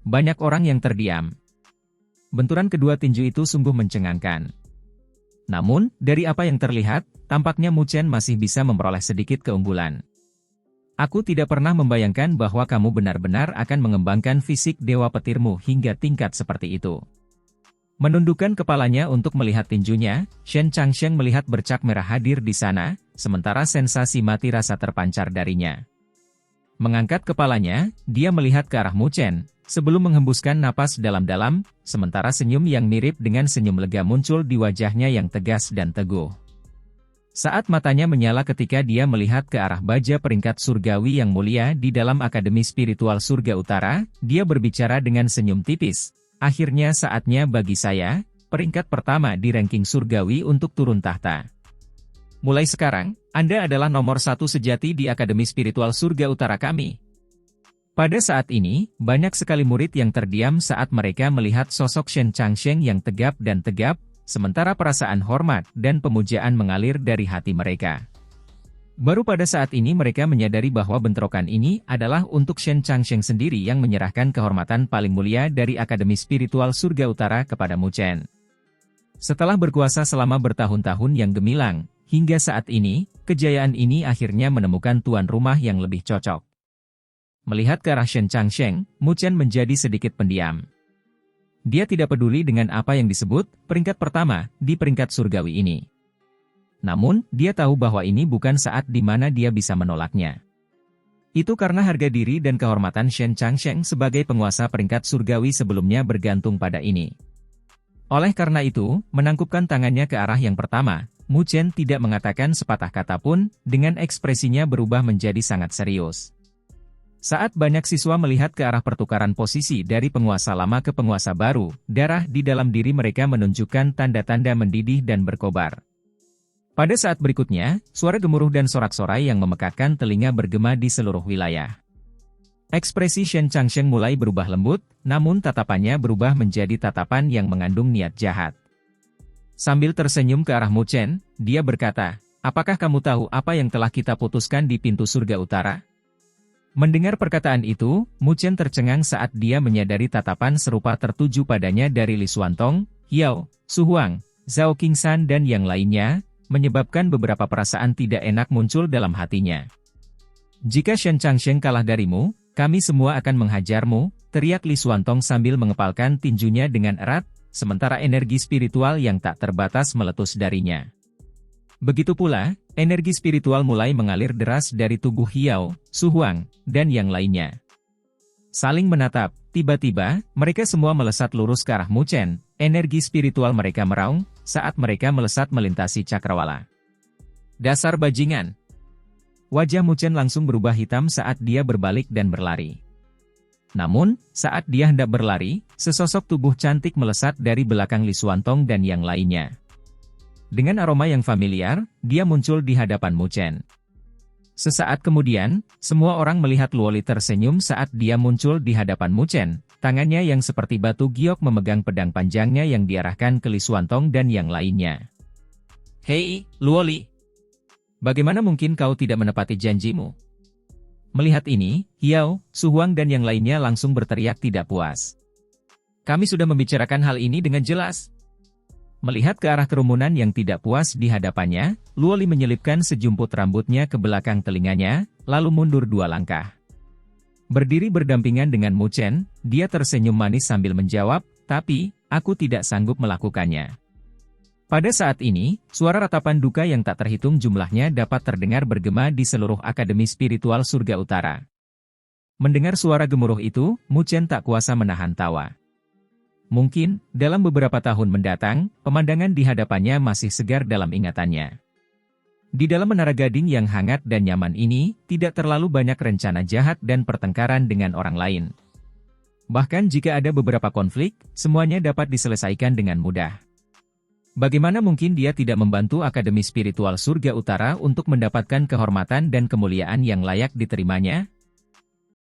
Banyak orang yang terdiam. Benturan kedua tinju itu sungguh mencengangkan. Namun, dari apa yang terlihat, tampaknya Mu Chen masih bisa memperoleh sedikit keunggulan. Aku tidak pernah membayangkan bahwa kamu benar-benar akan mengembangkan fisik dewa petirmu hingga tingkat seperti itu. Menundukkan kepalanya untuk melihat tinjunya, Shen Changsheng melihat bercak merah hadir di sana, sementara sensasi mati rasa terpancar darinya. Mengangkat kepalanya, dia melihat ke arah Mu Chen, sebelum menghembuskan napas dalam-dalam, sementara senyum yang mirip dengan senyum lega muncul di wajahnya yang tegas dan teguh. Saat matanya menyala ketika dia melihat ke arah baja peringkat surgawi yang mulia di dalam Akademi Spiritual Surga Utara, dia berbicara dengan senyum tipis. Akhirnya saatnya bagi saya, peringkat pertama di ranking surgawi untuk turun tahta. Mulai sekarang, Anda adalah nomor 1 sejati di Akademi Spiritual Surga Utara kami. Pada saat ini, banyak sekali murid yang terdiam saat mereka melihat sosok Shen Changsheng yang tegap dan tegap, sementara perasaan hormat dan pemujaan mengalir dari hati mereka. Baru pada saat ini mereka menyadari bahwa bentrokan ini adalah untuk Shen Changsheng sendiri yang menyerahkan kehormatan paling mulia dari Akademi Spiritual Surga Utara kepada Mu Chen. Setelah berkuasa selama bertahun-tahun yang gemilang, hingga saat ini, kejayaan ini akhirnya menemukan tuan rumah yang lebih cocok. Melihat ke arah Shen Changsheng, Mu Chen menjadi sedikit pendiam. Dia tidak peduli dengan apa yang disebut peringkat pertama di peringkat surgawi ini. Namun, dia tahu bahwa ini bukan saat di mana dia bisa menolaknya. Itu karena harga diri dan kehormatan Shen Changsheng sebagai penguasa peringkat surgawi sebelumnya bergantung pada ini. Oleh karena itu, menangkupkan tangannya ke arah yang pertama, Mu Chen tidak mengatakan sepatah kata pun, dengan ekspresinya berubah menjadi sangat serius. Saat banyak siswa melihat ke arah pertukaran posisi dari penguasa lama ke penguasa baru, darah di dalam diri mereka menunjukkan tanda-tanda mendidih dan berkobar. Pada saat berikutnya, suara gemuruh dan sorak-sorai yang memekakkan telinga bergema di seluruh wilayah. Ekspresi Shen Changsheng mulai berubah lembut, namun tatapannya berubah menjadi tatapan yang mengandung niat jahat. Sambil tersenyum ke arah Mu Chen, dia berkata, "Apakah kamu tahu apa yang telah kita putuskan di pintu surga utara?" Mendengar perkataan itu, Mu Chen tercengang saat dia menyadari tatapan serupa tertuju padanya dari Li Xuantong, Hiao, Su Huang, Zhao Qingshan dan yang lainnya, menyebabkan beberapa perasaan tidak enak muncul dalam hatinya. "Jika Shen Changsheng kalah darimu, kami semua akan menghajarmu," teriak Li Xuantong sambil mengepalkan tinjunya dengan erat, sementara energi spiritual yang tak terbatas meletus darinya. Begitu pula, energi spiritual mulai mengalir deras dari tubuh Hiao, Su Huang, dan yang lainnya. Saling menatap, tiba-tiba, mereka semua melesat lurus ke arah Mu Chen, energi spiritual mereka meraung, saat mereka melesat melintasi cakrawala. "Dasar bajingan!" Wajah Mu Chen langsung berubah hitam saat dia berbalik dan berlari. Namun, saat dia hendak berlari, sesosok tubuh cantik melesat dari belakang Li Xuantong dan yang lainnya. Dengan aroma yang familiar, dia muncul di hadapan Mu Chen. Sesaat kemudian, semua orang melihat Luoli tersenyum saat dia muncul di hadapan Mu Chen, tangannya yang seperti batu giok memegang pedang panjangnya yang diarahkan ke Li Xuantong dan yang lainnya. "Hei, Luoli! Bagaimana mungkin kau tidak menepati janjimu?" Melihat ini, Hiao, Su Huang dan yang lainnya langsung berteriak tidak puas. "Kami sudah membicarakan hal ini dengan jelas." Melihat ke arah kerumunan yang tidak puas di hadapannya, Luoli menyelipkan sejumput rambutnya ke belakang telinganya, lalu mundur 2 langkah. Berdiri berdampingan dengan Mu Chen, dia tersenyum manis sambil menjawab, "Tapi, aku tidak sanggup melakukannya." Pada saat ini, suara ratapan duka yang tak terhitung jumlahnya dapat terdengar bergema di seluruh Akademi Spiritual Surga Utara. Mendengar suara gemuruh itu, Mu Chen tak kuasa menahan tawa. Mungkin, dalam beberapa tahun mendatang, pemandangan di hadapannya masih segar dalam ingatannya. Di dalam menara gading yang hangat dan nyaman ini, tidak terlalu banyak rencana jahat dan pertengkaran dengan orang lain. Bahkan jika ada beberapa konflik, semuanya dapat diselesaikan dengan mudah. Bagaimana mungkin dia tidak membantu Akademi Spiritual Surga Utara untuk mendapatkan kehormatan dan kemuliaan yang layak diterimanya?